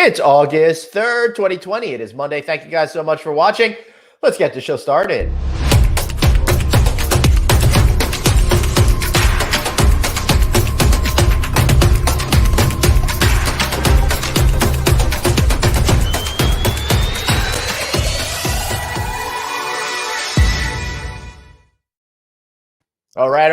It's August 3rd, 2020. It is Monday. Thank you guys so much for watching. Let's get the show started. All right.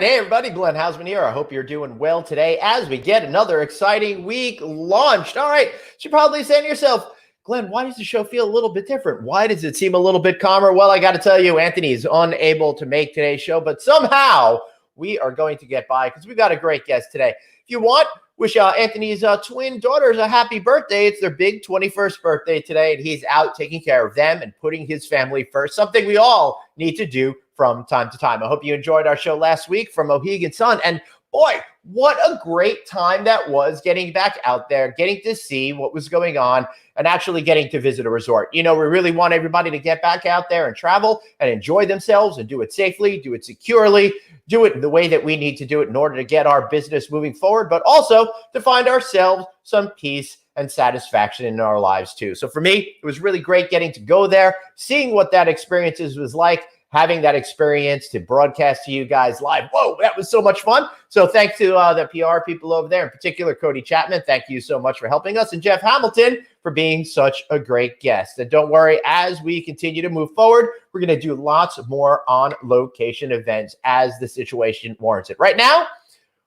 Hey, everybody. Glenn Hausman here. I hope you're doing well today as we get another exciting week launched. All right. So you're probably saying to yourself, Glenn, why does the show feel a little bit different? Why does it seem a little bit calmer? Well, I got to tell you, Anthony is unable to make today's show, but somehow we are going to get by because we've got a great guest today. If you want, wish Anthony's twin daughters a happy birthday. It's their big 21st birthday today, and he's out taking care of them and putting his family first, something we all need to do from time to time. I hope you enjoyed our show last week from Mohegan Sun. And boy, what a great time that was, getting back out there, getting to see what was going on, and actually getting to visit a resort. You know, we really want everybody to get back out there and travel and enjoy themselves and do it safely, do it securely, do it the way that we need to do it in order to get our business moving forward, but also to find ourselves some peace and satisfaction in our lives too. So for me, it was really great getting to go there, seeing what that experience was like, having that experience to broadcast to you guys live. Whoa, that was so much fun. So thanks to the PR people over there, in particular, Cody Chapman. Thank you so much for helping us. And Jeff Hamilton for being such a great guest. And don't worry, as we continue to move forward, we're going to do lots more on location events as the situation warrants it. Right now,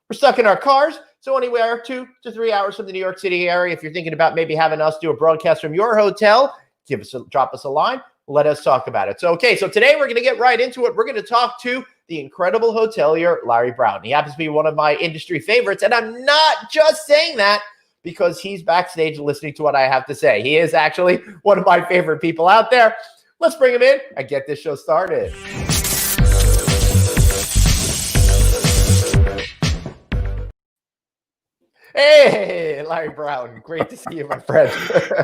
we're stuck in our cars. So anywhere 2 to 3 hours from the New York City area, if you're thinking about maybe having us do a broadcast from your hotel, drop us a line. Let us talk about it. So today we're going to get right into it. We're going to talk to the incredible hotelier, Larry Broughton. He happens to be one of my industry favorites, and I'm not just saying that because he's backstage listening to what I have to say. He is actually one of my favorite people out there. Let's bring him in and get this show started. Hey, Larry Broughton. Great to see you, my friend.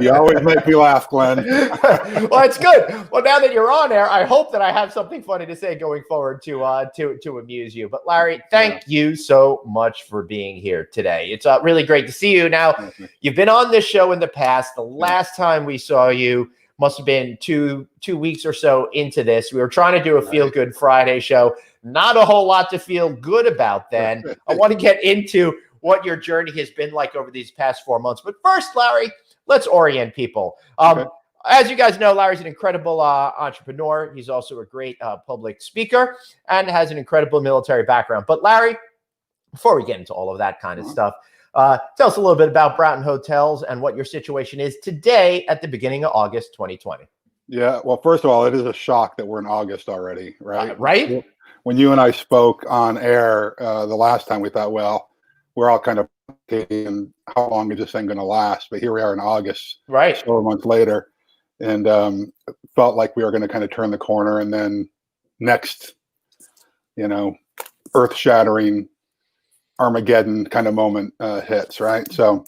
You always make me laugh, Glenn. Well, it's good. Well, now that you're on air, I hope that I have something funny to say going forward to amuse you. But Larry, thank you so much for being here today. It's really great to see you. Now, you've been on this show in the past. The last time we saw you must have been two weeks or so into this. We were trying to do a Feel Good Friday show. Not a whole lot to feel good about then. I want to get into what your journey has been like over these past 4 months. But first, Larry, let's orient people. As you guys know, Larry's an incredible entrepreneur. He's also a great public speaker and has an incredible military background. But Larry, before we get into all of that kind of stuff, tell us a little bit about Broughton Hotels and what your situation is today at the beginning of August 2020. Yeah, well, first of all, it is a shock that we're in August already, right? Right? When you and I spoke on air the last time, we thought, well, we're all kind of thinking, how long is this thing going to last? But here we are in August, right? So a month later, and felt like we were going to kind of turn the corner, and then next, earth-shattering Armageddon kind of moment hits, right? So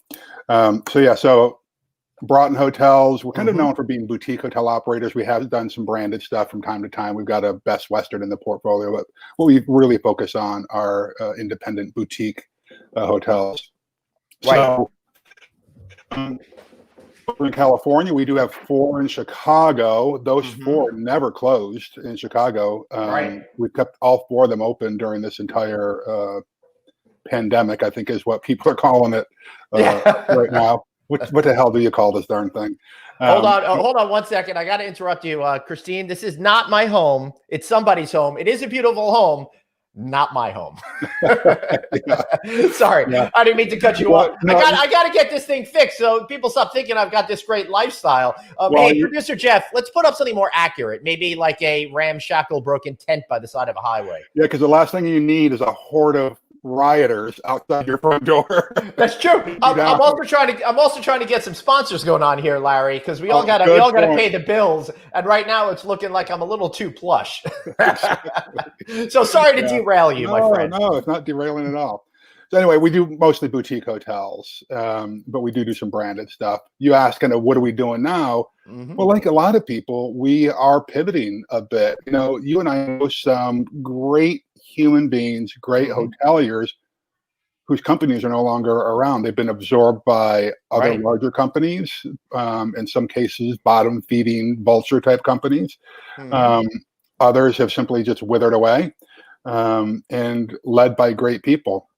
Broughton Hotels, we're kind of known for being boutique hotel operators. We have done some branded stuff from time to time. We've got a Best Western in the portfolio, but what we really focus on are independent boutique hotels. Right. So we're in California. We do have 4 in Chicago. Those 4 never closed in Chicago. Right. We've kept all 4 of them open during this entire pandemic, I think is what people are calling it right now. What the hell do you call this darn thing? Hold on 1 second. I got to interrupt you, Christine. This is not my home. It's somebody's home. It is a beautiful home. Not my home. Sorry, I didn't mean to cut you off. No, I got to get this thing fixed so people stop thinking I've got this great lifestyle. Hey, producer Jeff, let's put up something more accurate. Maybe like a ramshackle broken tent by the side of a highway. Yeah, because the last thing you need is a horde of rioters outside your front door. That's true. I'm also trying to get some sponsors going on here, Larry, because we all got to pay the bills, and right now it's looking like I'm a little too plush. So sorry to derail you, my friend. No, it's not derailing at all. So anyway, we do mostly boutique hotels, but we do some branded stuff. You ask, kind of, what are we doing now? Well, like a lot of people, we are pivoting a bit. You and I know some great human beings, great hoteliers whose companies are no longer around. They've been absorbed by other Right. larger companies, in some cases, bottom feeding vulture type companies. Mhm. Um, Others have simply just withered away, and led by great people.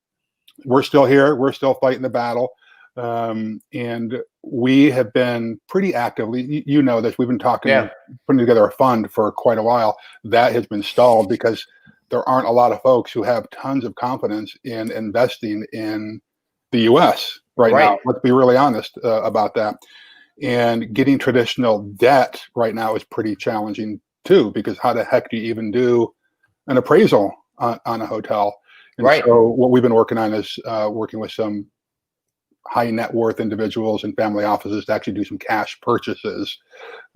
We're still here. We're still fighting the battle. And we have been pretty actively, you know this, we've been Yeah. putting together a fund for quite a while. That has been stalled because there aren't a lot of folks who have tons of confidence in investing in the US right Right. now. Let's be really honest about that. And getting traditional debt right now is pretty challenging too, because how the heck do you even do an appraisal on a hotel? And Right. so what we've been working on is working with some high net worth individuals and family offices to actually do some cash purchases.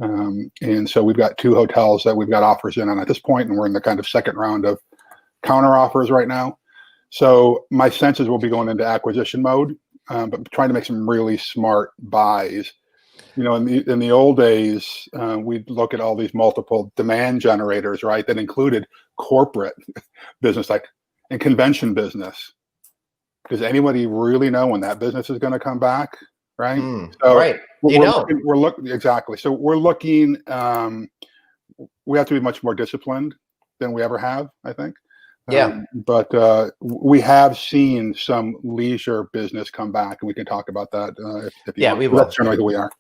And so we've got 2 hotels that we've got offers in on at this point, and we're in the kind of second round of counter offers right now. So my sense is we'll be going into acquisition mode, but trying to make some really smart buys. You know, in the old days, we'd look at all these multiple demand generators, right? That included corporate business, like and convention business. Does anybody really know when that business is going to come back, right? So Right. You don't. we're looking exactly. So we're looking. We have to be much more disciplined than we ever have, I think. Yeah. But we have seen some leisure business come back, and we can talk about that if you Yeah, want. we But will. that's generally who we are.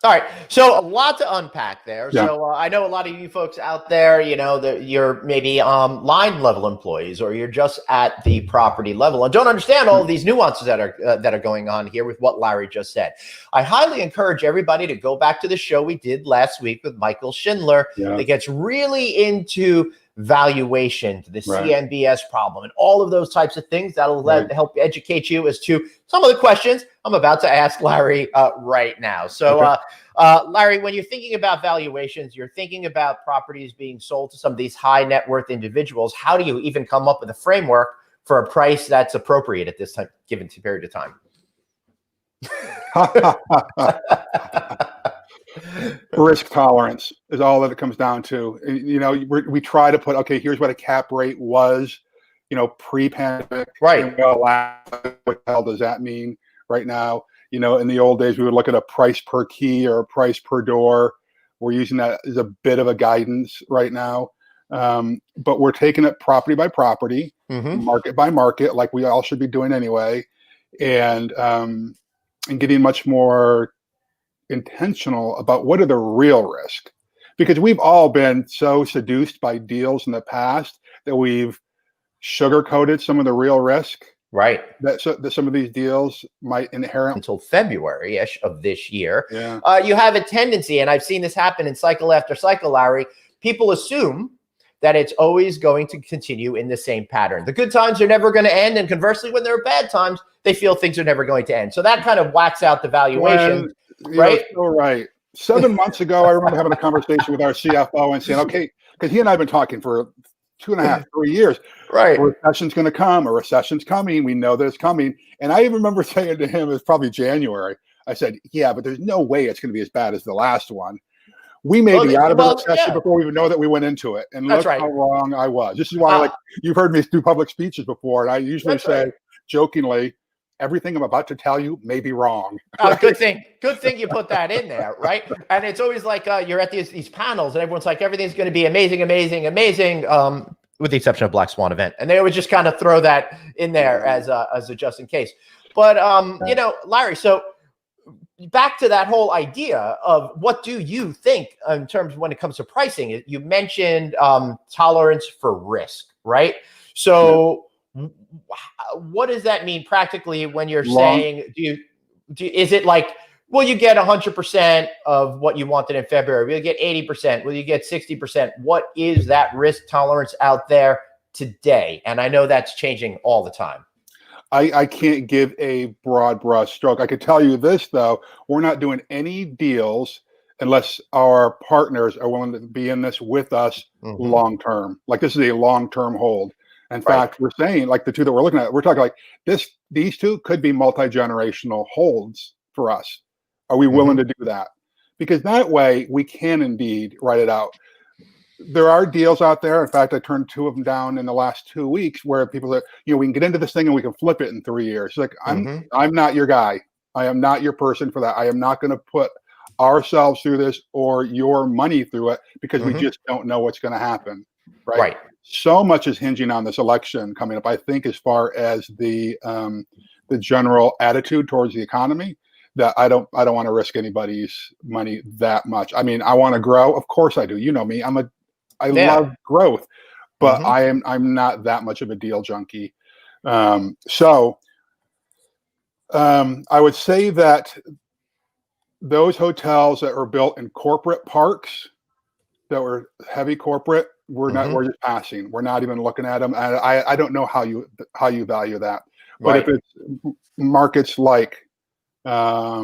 All right. So a lot to unpack there. Yeah. So I know a lot of you folks out there, you know, that you're maybe line level employees, or you're just at the property level and don't understand all of these nuances that are going on here with what Larry just said. I highly encourage everybody to go back to the show we did last week with Michael Schindler Yeah. that gets really into valuation, the Right. CMBS problem, and all of those types of things that'll Right. help educate you as to some of the questions I'm about to ask Larry right now. So, Okay. Larry, when you're thinking about valuations, you're thinking about properties being sold to some of these high net worth individuals. How do you even come up with a framework for a price that's appropriate at this time, given period of time? Risk tolerance is all that it comes down to. You know, we try to put, okay, here's what a cap rate was, you know, pre-pandemic. Right. And what the hell does that mean right now? You know, in the old days, we would look at a price per key or a price per door. We're using that as a bit of a guidance right now. But we're taking it property by property, market by market, like we all should be doing anyway, and getting much more intentional about what are the real risk, because we've all been so seduced by deals in the past that we've sugarcoated some of the real risk, Right. that some of these deals might inherently until February-ish of this year. Yeah. You have a tendency, and I've seen this happen in cycle after cycle, Larry, people assume that it's always going to continue in the same pattern. The good times are never going to end, and conversely, when there are bad times, they feel things are never going to end. So that kind of whacks out the valuation, right? So right. 7 months ago, I remember having a conversation with our CFO and saying, okay, because he and I have been talking for 2.5, 3 years. Right. A recession's going to come. A recession's coming. We know that it's coming. And I even remember saying to him, it's probably January. I said, yeah, but there's no way it's going to be as bad as the last one. We may be out of a recession before we even know that we went into it. And look how wrong I was. This is why, you've heard me do public speeches before, and I usually say jokingly, everything I'm about to tell you may be wrong. Right? Good thing you put that in there, right? And it's always like you're at these panels, and everyone's like, everything's going to be amazing, amazing, amazing, with the exception of Black Swan event. And they always just kind of throw that in there as a just in case. But you know, Larry, so back to that whole idea of what do you think in terms of when it comes to pricing? You mentioned tolerance for risk, right? So what does that mean practically when you're saying, is it like, will you get 100% of what you wanted in February? Will you get 80%? Will you get 60%? What is that risk tolerance out there today? And I know that's changing all the time. I can't give a broad brush stroke. I could tell you this, though. We're not doing any deals unless our partners are willing to be in this with us long term. Like, this is a long-term hold. In fact, we're saying, like, the two that we're looking at, we're talking like these two could be multi-generational holds for us. Are we willing to do that? Because that way we can indeed write it out. there are deals out there. In fact, I turned 2 of them down in the last 2 weeks where people are, we can get into this thing and we can flip it in 3 years. Like I'm not your guy. I am not your person for that. I am not going to put ourselves through this or your money through it because we just don't know what's going to happen. Right. So much is hinging on this election coming up. I think as far as the general attitude towards the economy, that I don't want to risk anybody's money that much. I mean, I want to grow. Of course I do. You know me. I love growth, but I'm not that much of a deal junkie. So I would say that those hotels that were built in corporate parks that were heavy corporate, we're just passing. We're not even looking at them. And I don't know how you value that. But if it's markets like, I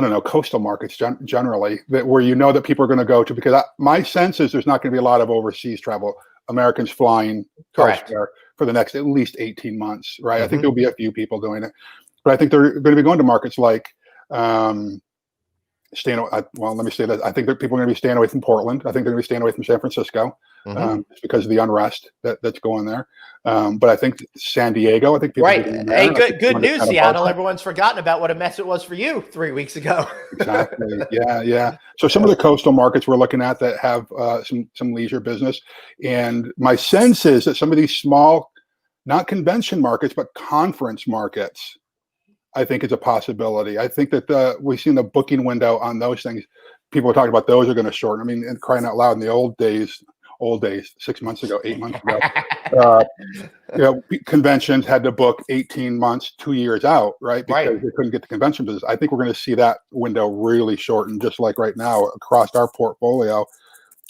don't know, coastal markets generally, where that people are going to go to, because my sense is there's not going to be a lot of overseas travel, Americans flying elsewhere for the next at least 18 months, right? I think there'll be a few people doing it, but I think they're going to be going to markets like, let me say that I think that people are going to be staying away from Portland. I think they're going to be staying away from San Francisco because of the unrest that's going there. But I think San Diego, I think people Hey, good news, Seattle. Everyone's forgotten about what a mess it was for you 3 weeks ago. Exactly. Yeah. So some of the coastal markets we're looking at that have some leisure business, and my sense is that some of these small, not convention markets, but conference markets, I think it's a possibility. I think that we've seen the booking window on those things. People are talking about those are going to shorten. I mean, and crying out loud, in the old days, 6 months ago, 8 months ago, conventions had to book 18 months, 2 years out, right? Because they couldn't get the convention business. I think we're going to see that window really shorten, just like right now across our portfolio.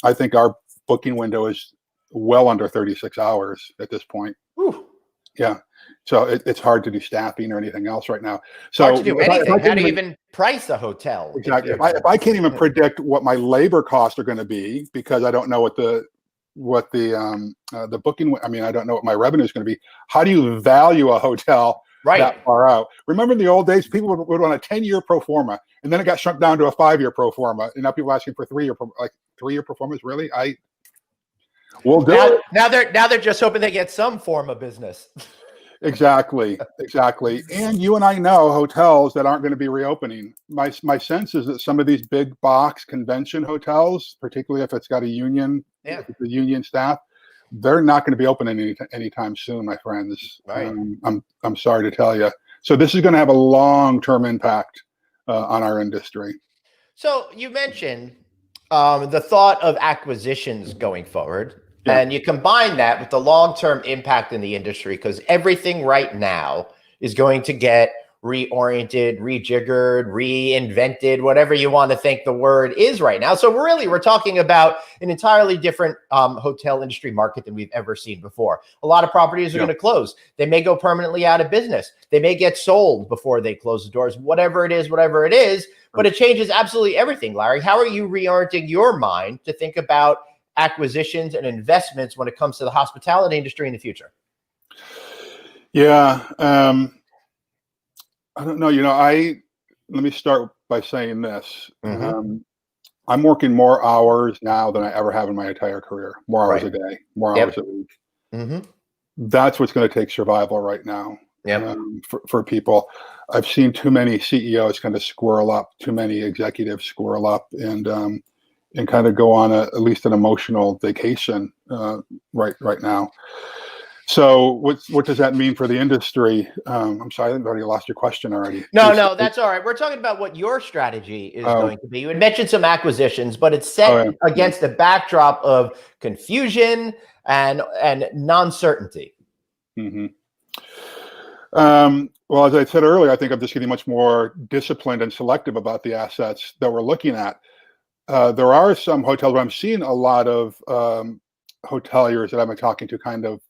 I think our booking window is well under 36 hours at this point. Whew. Yeah. So it's hard to do staffing or anything else right now. So hard to do anything. How do you even price a hotel? Exactly. If I can't even predict what my labor costs are going to be because I don't know what the booking. I mean, I don't know what my revenue is going to be. How do you value a hotel that far out? Remember in the old days, people would want a 10-year pro forma, and then it got shrunk down to a 5-year pro forma, and now people are asking for 3-year pro formas. Really? We'll do it. Now they're just hoping they get some form of business. Exactly. And you and I know hotels that aren't going to be reopening. My sense is that some of these big box convention hotels, particularly if it's got a union, the union staff, they're not going to be opening anytime soon, my friends. Right. I'm sorry to tell you. So this is going to have a long-term impact on our industry. So you mentioned the thought of acquisitions going forward. Yeah. And you combine that with the long-term impact in the industry, because everything right now is going to get reoriented, rejiggered, reinvented, whatever you want to think the word is right now. So really, we're talking about an entirely different hotel industry market than we've ever seen before. A lot of properties are going to close. They may go permanently out of business. They may get sold before they close the doors, whatever it is, but it changes absolutely everything. Larry, how are you reorienting your mind to think about acquisitions and investments when it comes to the hospitality industry in the future? Yeah. I don't know. Let me start by saying this. I'm working more hours now than I ever have in my entire career. More hours a day, more hours a week. That's what's going to take survival right now for people. I've seen too many CEOs kind of squirrel up, too many executives squirrel up and kind of go on at least an emotional vacation right now. So what does that mean for the industry? I'm sorry, I've already lost your question already. No, that's all right. We're talking about what your strategy is going to be. You had mentioned some acquisitions, but it's set against a backdrop of confusion and non-certainty. Well, as I said earlier, I think I'm just getting much more disciplined and selective about the assets that we're looking at. There are some hotels where I'm seeing a lot of hoteliers that I've been talking to kind of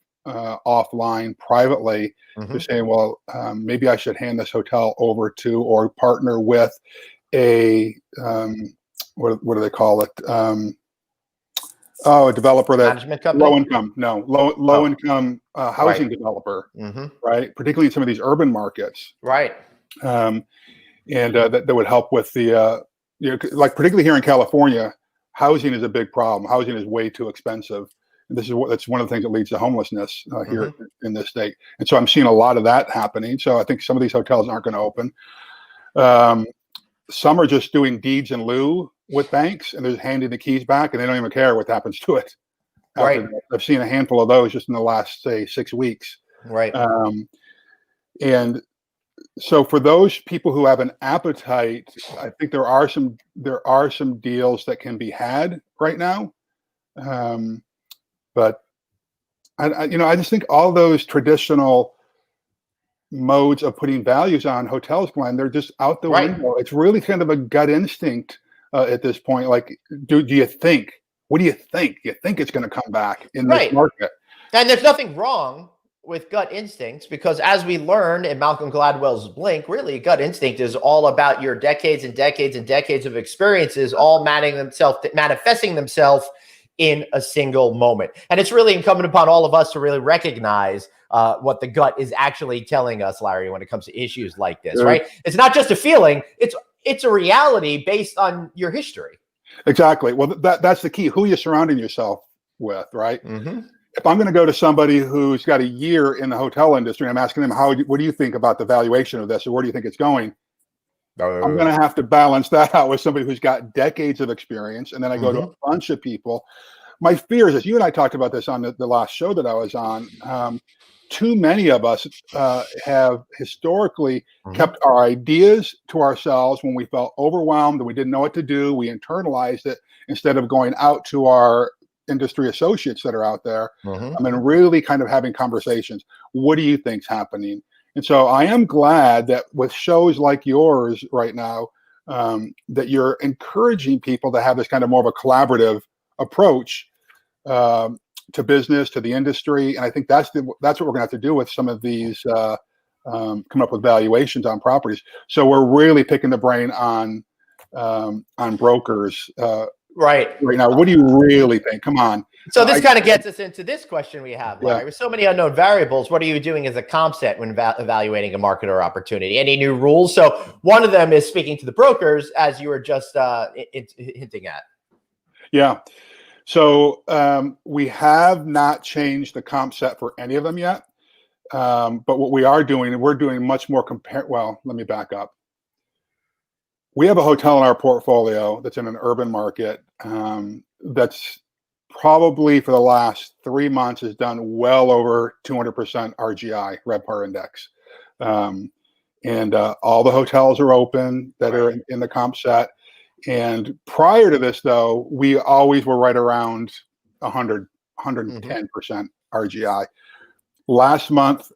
offline privately. They're saying, well, maybe I should hand this hotel over to or partner with a what do they call it? A developer that management company? low income housing developer, right? Particularly in some of these urban markets, right? And that would help with the like particularly here in California, housing is a big problem. Housing is way too expensive. And that's one of the things that leads to homelessness here in this state. And so I'm seeing a lot of that happening. So I think some of these hotels aren't going to open. Some are just doing deeds in lieu with banks, and they're just handing the keys back, and they don't even care what happens to it. Right. I've seen a handful of those just in the last, say, 6 weeks. Right. And so for those people who have an appetite, I think there are some deals that can be had right now. But I just think all those traditional modes of putting values on hotels, Glenn, they're just out the window. It's really kind of a gut instinct at this point. Like, do you think? What do you think? You think it's going to come back in this market? And there's nothing wrong with gut instincts, because as we learned in Malcolm Gladwell's Blink, really gut instinct is all about your decades and decades and decades of experiences all manifesting themselves in a single moment. And it's really incumbent upon all of us to really recognize what the gut is actually telling us, Larry, when it comes to issues like this, right? It's not just a feeling, it's a reality based on your history. Exactly. Well, that's the key. Who you're surrounding yourself with, right? If I'm going to go to somebody who's got a year in the hotel industry, I'm asking them, what do you think about the valuation of this, or where do you think it's going? I'm going to have to balance that out with somebody who's got decades of experience. And then I go to a bunch of people. My fear is this, you and I talked about this on the last show that I was on. Too many of us have historically kept our ideas to ourselves when we felt overwhelmed and we didn't know what to do. We internalized it instead of going out to our industry associates that are out there. Really kind of having conversations. What do you think's happening? And so I am glad that with shows like yours right now, that you're encouraging people to have this kind of more of a collaborative approach to business, to the industry. And I think that's what we're going to have to do with some of these, come up with valuations on properties. So we're really picking the brain on brokers right now. What do you really think? Come on. So this kind of gets us into this question we have, Larry. With so many unknown variables, what are you doing as a comp set when evaluating a market or opportunity? Any new rules? So one of them is speaking to the brokers, as you were just hinting at. Yeah. So we have not changed the comp set for any of them yet. But what we are doing, we're doing much more well, let me back up. We have a hotel in our portfolio that's in an urban market that's probably for the last 3 months has done well over 200% RGI, RevPAR index. And all the hotels are open that are in the comp set. And prior to this, though, we always were right around 100, 110% RGI. Last month,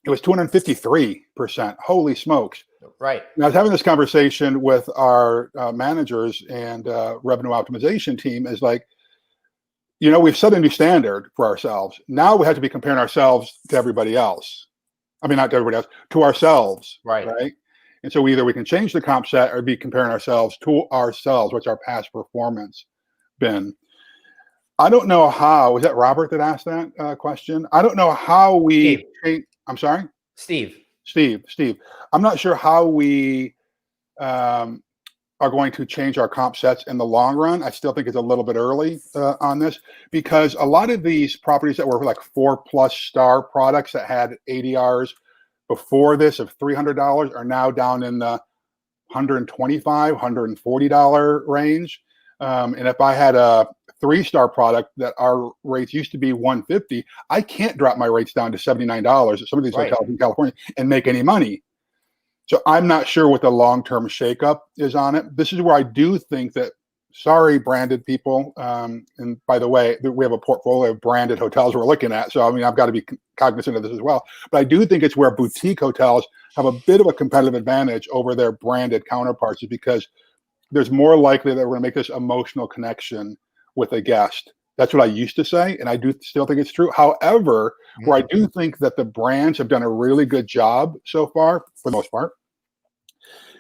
it was 253%. Holy smokes. Right. And I was having this conversation with our managers and revenue optimization team is like, we've set a new standard for ourselves. Now we have to be comparing ourselves to everybody else. I mean, not to everybody else, to ourselves. Right. And so either we can change the comp set or be comparing ourselves to ourselves. What's our past performance been? I don't know how. Was that Robert that asked that question? I don't know how we. I'm sorry? Steve. I'm not sure how we are going to change our comp sets in the long run. I still think it's a little bit early on this, because a lot of these properties that were like 4+ star products that had ADRs before this of $300 are now down in the $125, $140 range. And if I had a 3-star product that our rates used to be $150, I can't drop my rates down to $79 at some of these hotels in California and make any money. So I'm not sure what the long-term shakeup is on it. This is where I do think that, sorry, branded people. And by the way, we have a portfolio of branded hotels we're looking at. So, I mean, I've got to be cognizant of this as well. But I do think it's where boutique hotels have a bit of a competitive advantage over their branded counterparts, is because there's more likely that we're going to make this emotional connection with a guest. That's what I used to say, and I do still think it's true. However, where I do think that the brands have done a really good job so far, for the most part,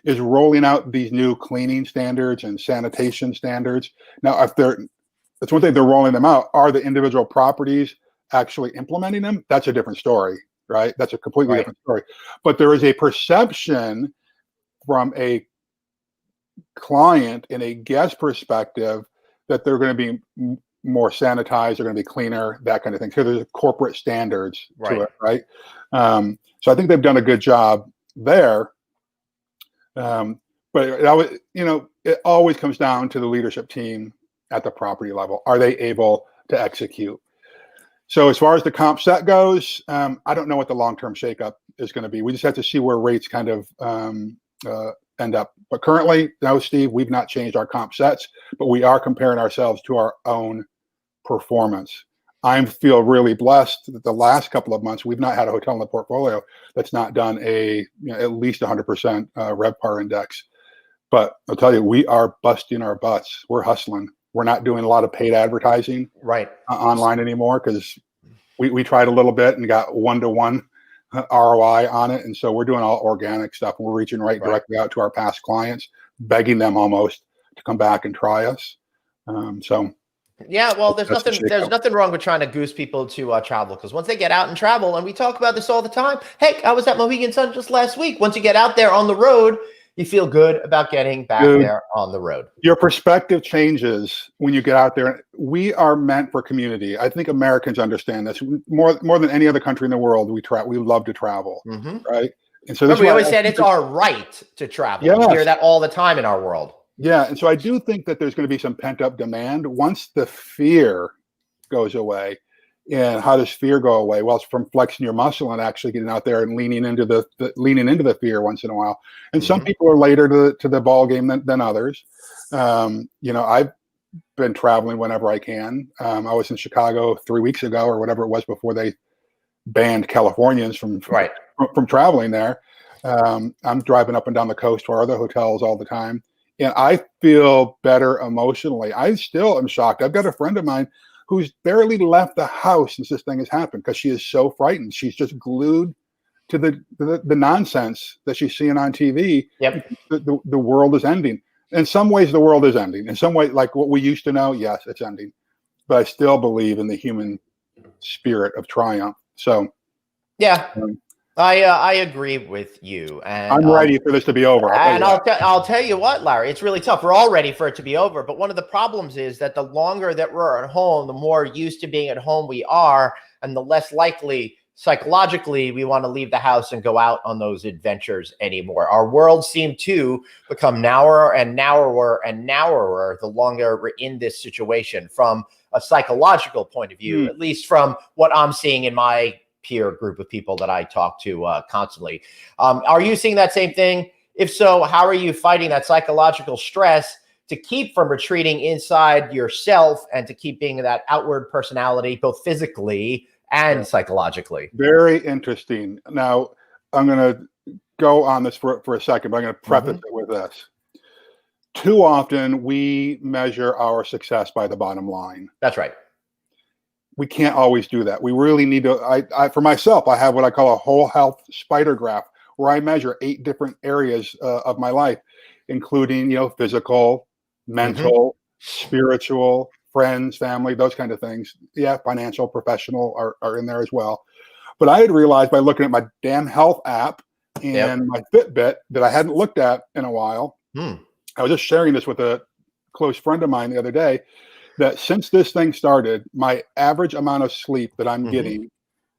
is rolling out these new cleaning standards and sanitation standards. Now, that's one thing, they're rolling them out. Are the individual properties actually implementing them? That's a different story, right? That's a completely different story. But there is a perception from a client and a guest perspective that they're going to be more sanitized, they're going to be cleaner, that kind of thing. So there's corporate standards to it, right? So I think they've done a good job there. But it always comes down to the leadership team at the property level. Are they able to execute? So as far as the comp set goes, I don't know what the long-term shakeup is going to be. We just have to see where rates kind of end up. But currently, no, Steve, we've not changed our comp sets, but we are comparing ourselves to our own performance. I feel really blessed that the last couple of months, we've not had a hotel in the portfolio that's not done at least 100% RevPAR index. But I'll tell you, we are busting our butts. We're hustling. We're not doing a lot of paid advertising online anymore because we tried a little bit and got 1-to-1 ROI on it. And so we're doing all organic stuff. We're reaching directly out to our past clients, begging them almost to come back and try us. Yeah, well, there's nothing wrong with trying to goose people to travel, because once they get out and travel, and we talk about this all the time. Heck, I was at Mohegan Sun just last week. Once you get out there on the road, you feel good about getting back there on the road. Your perspective changes when you get out there. We are meant for community. I think Americans understand this more than any other country in the world. We love to travel, right? And so we always said it's our right to travel. Yes. We hear that all the time in our world. Yeah, and so I do think that there's going to be some pent-up demand once the fear goes away. And how does fear go away? Well, it's from flexing your muscle and actually getting out there and leaning into the fear once in a while. And some people are later to the ball game than others. I've been traveling whenever I can. I was in Chicago 3 weeks ago or whatever it was before they banned Californians from traveling there. I'm driving up and down the coast to our other hotels all the time. And I feel better emotionally. I still am shocked. I've got a friend of mine who's barely left the house since this thing has happened because she is so frightened. She's just glued to the nonsense that she's seeing on TV. Yep. The world is ending. In some ways, the world is ending. In some way, like what we used to know, yes, it's ending. But I still believe in the human spirit of triumph. So, yeah. I agree with you, and I'm ready for this to be over. I'll tell you what, Larry, it's really tough. We're all ready for it to be over, but one of the problems is that the longer that we're at home, the more used to being at home we are, and the less likely psychologically we want to leave the house and go out on those adventures anymore. Our world seemed to become narrower and narrower and narrower the longer we're in this situation, from a psychological point of view, at least from what I'm seeing in my peer group of people that I talk to constantly. Are you seeing that same thing? If so, how are you fighting that psychological stress to keep from retreating inside yourself and to keeping that outward personality, both physically and psychologically? Very interesting. Now, I'm going to go on this for a second, but I'm going to preface it with this. Too often, we measure our success by the bottom line. That's right. We can't always do that. We really need to, for myself, I have what I call a whole health spider graph, where I measure 8 different areas of my life, including, physical, mental, spiritual, friends, family, those kind of things. Yeah, financial, professional are in there as well. But I had realized by looking at my damn health app and my Fitbit that I hadn't looked at in a while. I was just sharing this with a close friend of mine the other day, that since this thing started, my average amount of sleep that I'm getting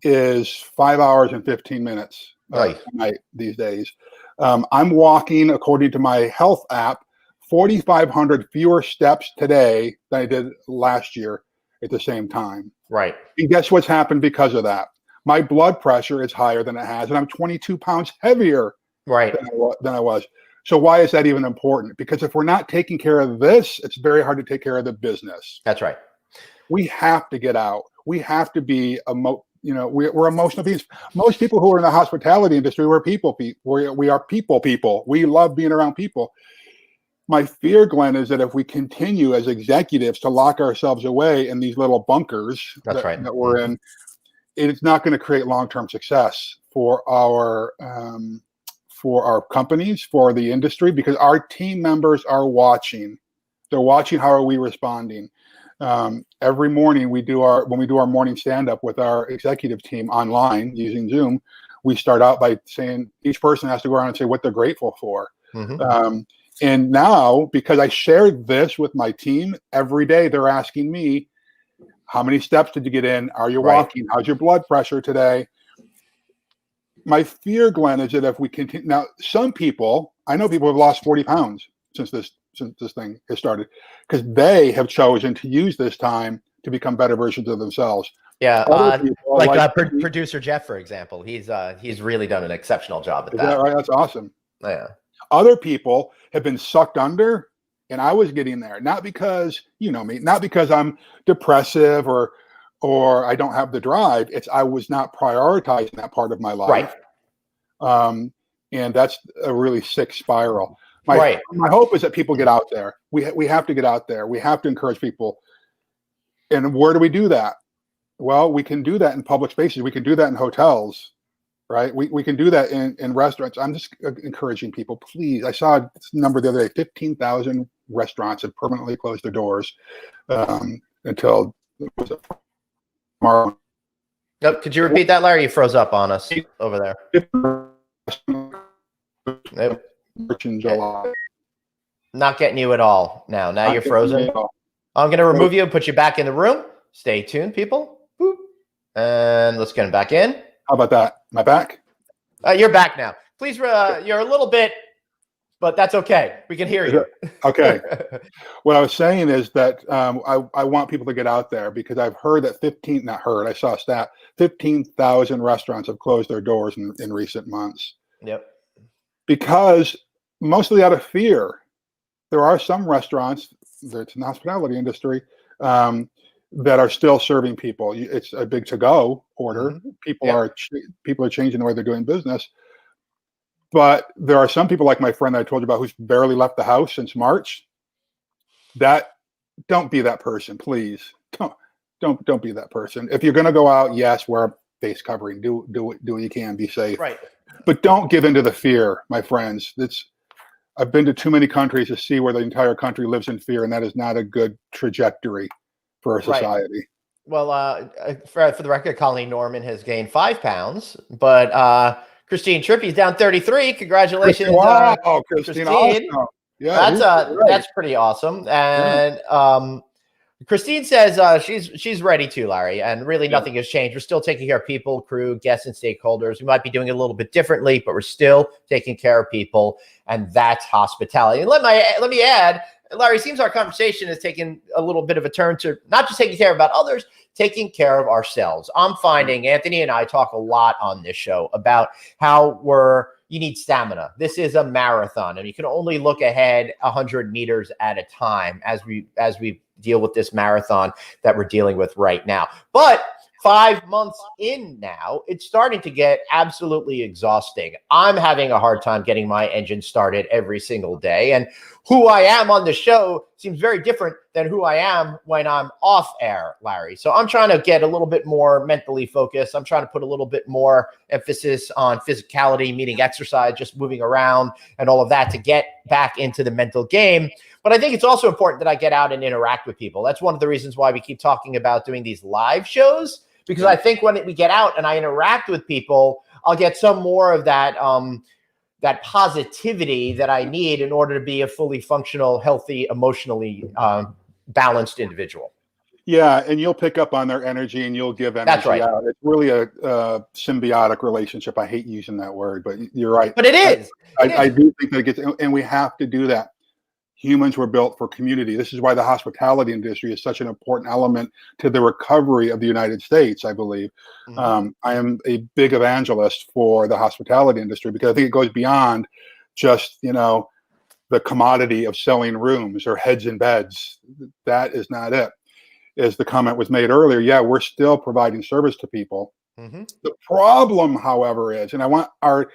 is 5 hours and 15 minutes a night these days. I'm walking, according to my health app, 4,500 fewer steps today than I did last year at the same time. Right. And guess what's happened because of that? My blood pressure is higher than it has, and I'm 22 pounds heavier than I was. So why is that even important? Because if we're not taking care of this, it's very hard to take care of the business. That's right. We have to get out. We have to be, we're emotional beings. Most people who are in the hospitality industry, we're people. We are people. We love being around people. My fear, Glenn, is that if we continue as executives to lock ourselves away in these little bunkers that we're in, it's not going to create long-term success for our companies, for the industry, because our team members are watching. They're watching how are we responding. Every morning when we do our morning stand-up with our executive team online using Zoom, we start out by saying each person has to go around and say what they're grateful for. And now, because I shared this with my team, every day they're asking me, how many steps did you get in? Are you walking? How's your blood pressure today? My fear, Glenn, is that if we continue now, some people, I know people have lost 40 pounds since this thing has started, because they have chosen to use this time to become better versions of themselves. Yeah, like producer Jeff, for example, he's really done an exceptional job at that. Is that right? That's awesome. Yeah. Other people have been sucked under, and I was getting there, not because, you know me, not because I'm depressive or I don't have the drive. It's I was not prioritizing that part of my life. Right. And that's a really sick spiral. My hope is that people get out there. We have to get out there. We have to encourage people. And where do we do that? Well, we can do that in public spaces. We can do that in hotels, right? We can do that in restaurants. I'm just encouraging people, please. I saw a number the other day, 15,000 restaurants have permanently closed their doors until tomorrow. Nope. Could you repeat that, Larry? You froze up on us over there. Nope. In July. Not getting you at all now. Now you're frozen. I'm going to remove you and put you back in the room. Stay tuned, people. Boop. And let's get him back in. How about that? Am I back? You're back now. Please, you're a little bit, but that's okay. We can hear you. Okay. What I was saying is that I want people to get out there, because I've heard that I saw a stat, 15,000 restaurants have closed their doors in recent months. Yep. Because mostly out of fear. There are some restaurants that's in the hospitality industry that are still serving people. It's a big to-go order. Mm-hmm. People are changing the way they're doing business. But there are some people, like my friend that I told you about, who's barely left the house since March. Don't be that person, please. Don't be that person. If you're going to go out, yes, wear a face covering. Do what you can. Be safe. Right. But don't give into the fear, my friends. I've been to too many countries to see where the entire country lives in fear, and that is not a good trajectory for a society. Right. Well, for the record, Colleen Norman has gained 5 pounds, but Christine Trippy's down 33. Congratulations, wow, Christine! Awesome. Yeah, that's pretty awesome. And Christine says she's ready to, Larry, and really nothing has changed. We're still taking care of people, crew, guests, and stakeholders. We might be doing it a little bit differently, but we're still taking care of people, and that's hospitality. And let me add, Larry, it seems our conversation has taken a little bit of a turn to not just taking care about others, taking care of ourselves. I'm finding Anthony and I talk a lot on this show about how you need stamina. This is a marathon, and you can only look ahead 100 meters at a time as we deal with this marathon that we're dealing with right now. But 5 months in now, it's starting to get absolutely exhausting. I'm having a hard time getting my engine started every single day. And who I am on the show seems very different than who I am when I'm off air, Larry. So I'm trying to get a little bit more mentally focused. I'm trying to put a little bit more emphasis on physicality, meaning exercise, just moving around and all of that to get back into the mental game. But I think it's also important that I get out and interact with people. That's one of the reasons why we keep talking about doing these live shows, because I think when we get out and I interact with people, I'll get some more of that that positivity that I need in order to be a fully functional, healthy, emotionally balanced individual. Yeah, and you'll pick up on their energy and you'll give energy That's right. out. It's really a symbiotic relationship. I hate using that word, but you're right. But it is. I do think that it gets, and we have to do that. Humans were built for community. This is why the hospitality industry is such an important element to the recovery of the United States, I believe. Mm-hmm. I am a big evangelist for the hospitality industry because I think it goes beyond just, the commodity of selling rooms or heads in beds. That is not it. As the comment was made earlier, yeah, we're still providing service to people. Mm-hmm. The problem, however, is, and I want our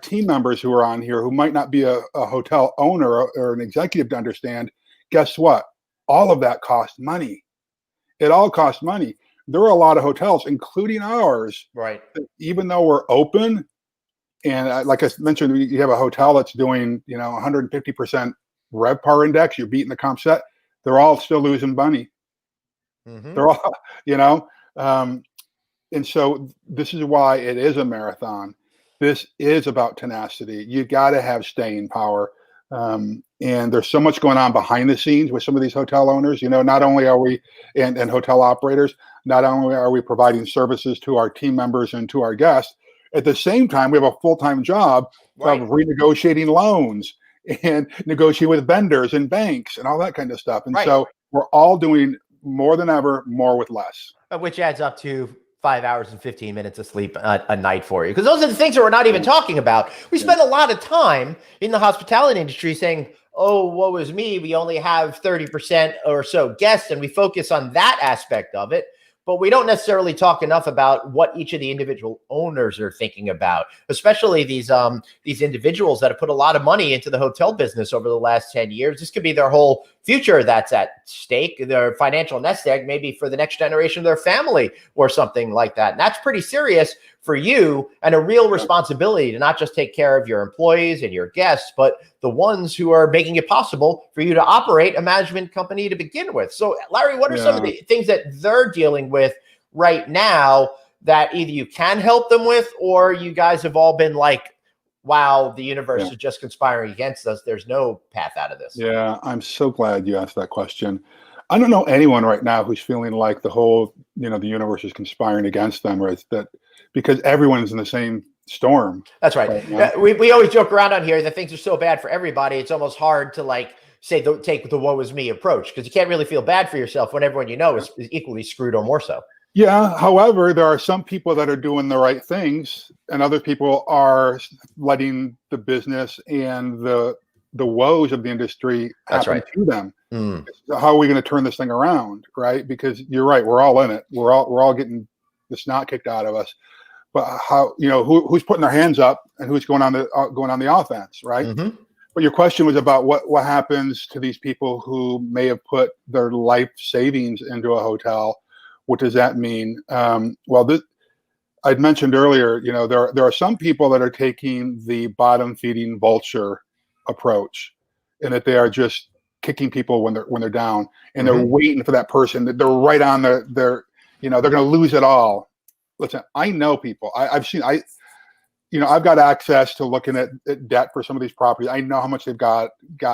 team members who are on here who might not be a hotel owner or an executive to understand, guess what? All of that costs money. It all costs money. There are a lot of hotels, including ours, right? Even though we're open, and like I mentioned, you have a hotel that's doing 150% RevPAR index, you're beating the comp set, they're all still losing money. Mm-hmm. They're all, and so this is why it is a marathon. This is about tenacity. You got to have staying power. And there's so much going on behind the scenes with some of these hotel owners. Not only are we and hotel operators, not only are we providing services to our team members and to our guests, at the same time, we have a full-time job of renegotiating loans and negotiating with vendors and banks and all that kind of stuff. And so we're all doing more than ever, more with less. Which adds up to 5 hours and 15 minutes of sleep a night for you. Because those are the things that we're not even talking about. We spend a lot of time in the hospitality industry saying, oh, woe is me, we only have 30% or so guests, and we focus on that aspect of it. But we don't necessarily talk enough about what each of the individual owners are thinking about, especially these individuals that have put a lot of money into the hotel business over the last 10 years. This could be their whole future that's at stake, their financial nest egg, maybe for the next generation of their family or something like that. And that's pretty serious for you, and a real responsibility to not just take care of your employees and your guests, but the ones who are making it possible for you to operate a management company to begin with. So, Larry, what are some of the things that they're dealing with right now that either you can help them with, or you guys have all been like, wow, the universe is just conspiring against us, there's no path out of this? Yeah, I'm so glad you asked that question. I don't know anyone right now who's feeling like the whole, the universe is conspiring against them, or it's that, because everyone's in the same storm. That's right. We always joke around on here that things are so bad for everybody, it's almost hard to take the woe is me approach, because you can't really feel bad for yourself when everyone is equally screwed or more so. Yeah. However, there are some people that are doing the right things, and other people are letting the business and the woes of the industry happen to them. How are we going to turn this thing around? Right. Because you're right. We're all in it. We're all getting the snot kicked out of us. But how, who's putting their hands up and who's going on the offense, right? But your question was about what happens to these people who may have put their life savings into a hotel. What does that mean? I'd mentioned earlier, there are some people that are taking the bottom feeding vulture approach, and that they are just kicking people when they're down, and they're waiting for that person that they're right on they're going to lose it all. Listen, I know people. I've got access to looking at debt for some of these properties. I know how much they've got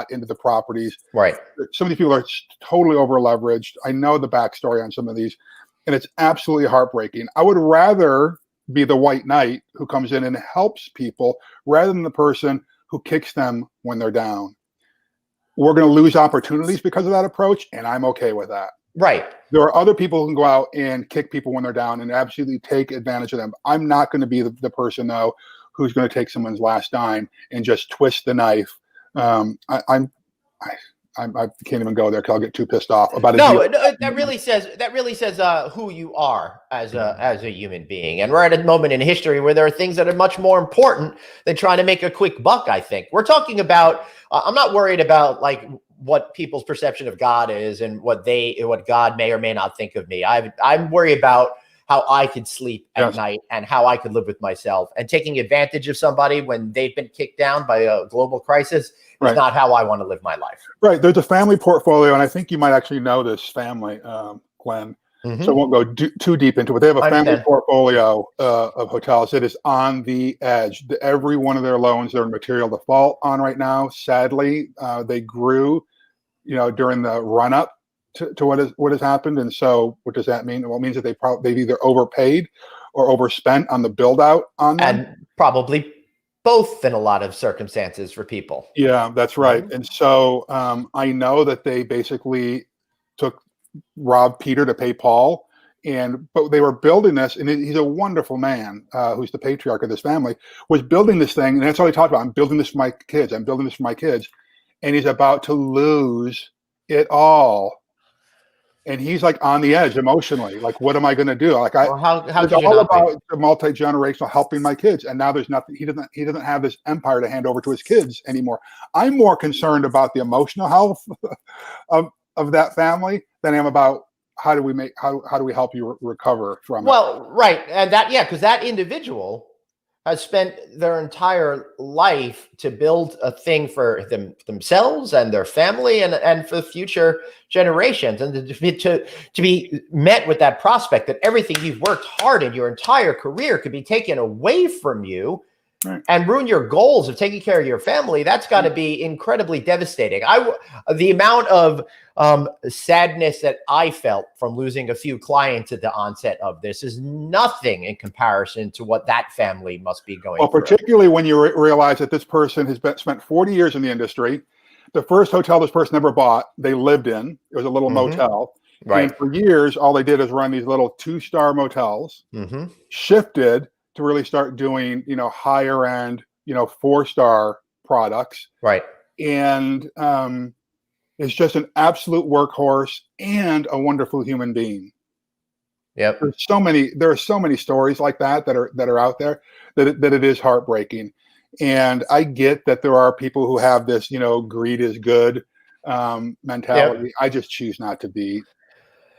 into the properties. Right. Some of these people are totally over leveraged. I know the backstory on some of these, and it's absolutely heartbreaking. I would rather be the white knight who comes in and helps people rather than the person who kicks them when they're down. We're going to lose opportunities because of that approach, and I'm okay with that. Right. There are other people who can go out and kick people when they're down and absolutely take advantage of them. I'm not going to be the person, though, who's going to take someone's last dime and just twist the knife. I can't even go there because I'll get too pissed off about it. No, that really says who you are as a human being. And we're at a moment in history where there are things that are much more important than trying to make a quick buck. I think we're talking about. I'm not worried about what people's perception of God is and what God may or may not think of me. I'm worried about how I could sleep at night and how I could live with myself. And taking advantage of somebody when they've been kicked down by a global crisis is not how I want to live my life. Right. There's a family portfolio, and I think you might actually know this family, Glenn. So I won't go too deep into it. They have a family portfolio of hotels. It is on the edge. Every one of their loans they're in material default on right now. Sadly, they grew, during the run up to what has happened. And so, what does that mean? Well, it means that they've either overpaid or overspent on the build out on them, and probably both in a lot of circumstances for people. Yeah, that's right. And so I know that they basically robbed Peter to pay Paul, but they were building this, and he's a wonderful man who's the patriarch of this family, was building this thing, and that's all he talked about. I'm building this for my kids. I'm building this for my kids, and he's about to lose it all. And he's on the edge emotionally. What am I going to do? How it's all about the multi-generational helping my kids. And now there's nothing. He doesn't have this empire to hand over to his kids anymore. I'm more concerned about the emotional health of that family than I am about how do we help you recover from it. Well, right, and because that individual has spent their entire life to build a thing for themselves and their family and for future generations, and to be met with that prospect that everything you've worked hard in your entire career could be taken away from you. and ruin your goals of taking care of your family, that's got to be incredibly devastating. The amount of sadness that I felt from losing a few clients at the onset of this is nothing in comparison to what that family must be going through. Particularly when you realize that this person has spent 40 years in the industry. The first hotel this person ever bought, they lived in. It was a little motel. Right. And for years, all they did is run these little 2-star motels, shifted to really start doing, higher end, 4-star products. Right. And is just an absolute workhorse and a wonderful human being. Yep. There are so many stories like that are out there that it is heartbreaking. And I get that there are people who have this, greed is good mentality. Yep. I just choose not to be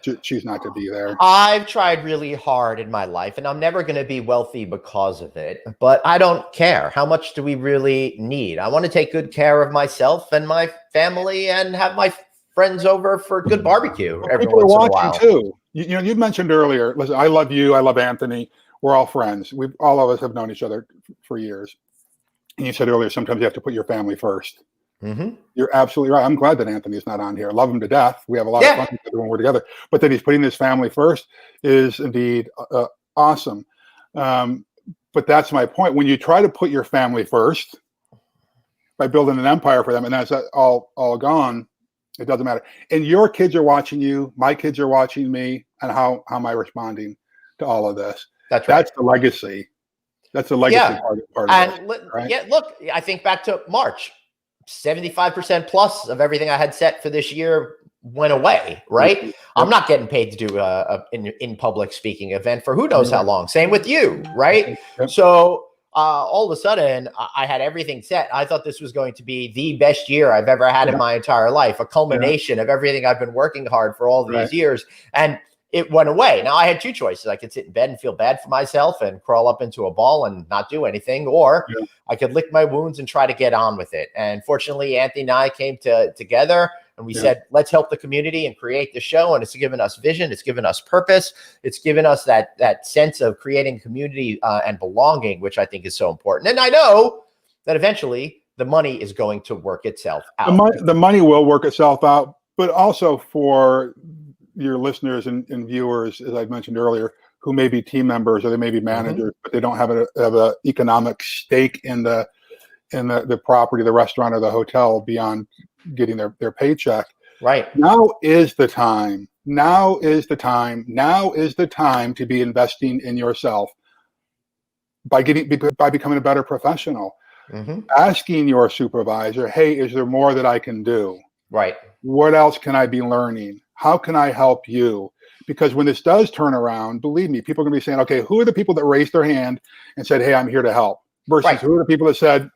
there. I've tried really hard in my life, and I'm never going to be wealthy because of it, but I don't care. How much do we really need? I want to take good care of myself and my family and have my friends over for good barbecue every once in a while. Too. You mentioned earlier, listen, I love you. I love Anthony. We're all friends. All of us have known each other for years. And you said earlier, sometimes you have to put your family first. You're absolutely right. I'm glad that Anthony's not on here. I love him to death. We have a lot of fun together when we're together. But that he's putting his family first is indeed awesome. But that's my point. When you try to put your family first by building an empire for them, and that's all gone, it doesn't matter. And your kids are watching you. My kids are watching me. And how am I responding to all of this? That's right. That's the legacy. That's the legacy part of it. Right? Yeah, look, I think back to March. 75% plus of everything I had set for this year went away, right? I'm not getting paid to do a in public speaking event for who knows how long. Same with you, right? So all of a sudden, I had everything set. I thought this was going to be the best year I've ever had in my entire life, a culmination of everything I've been working hard for all these years. And it went away. Now I had two choices. I could sit in bed and feel bad for myself and crawl up into a ball and not do anything, or I could lick my wounds and try to get on with it. And fortunately, Anthony and I came together and we said, let's help the community and create the show. And it's given us vision. It's given us purpose. It's given us that sense of creating community and belonging, which I think is so important. And I know that eventually the money is going to work itself out. The money will work itself out, but also for your listeners and viewers, as I mentioned earlier, who may be team members or they may be managers, but they don't have a economic stake in the property, the restaurant, or the hotel beyond getting their paycheck. Right. Now is the time. Now is the time. Now is the time to be investing in yourself by becoming a better professional. Asking your supervisor, hey, is there more that I can do? Right. What else can I be learning? How can I help you? Because when this does turn around, believe me, people are going to be saying, okay, who are the people that raised their hand and said, hey, I'm here to help? Versus who are the people that said,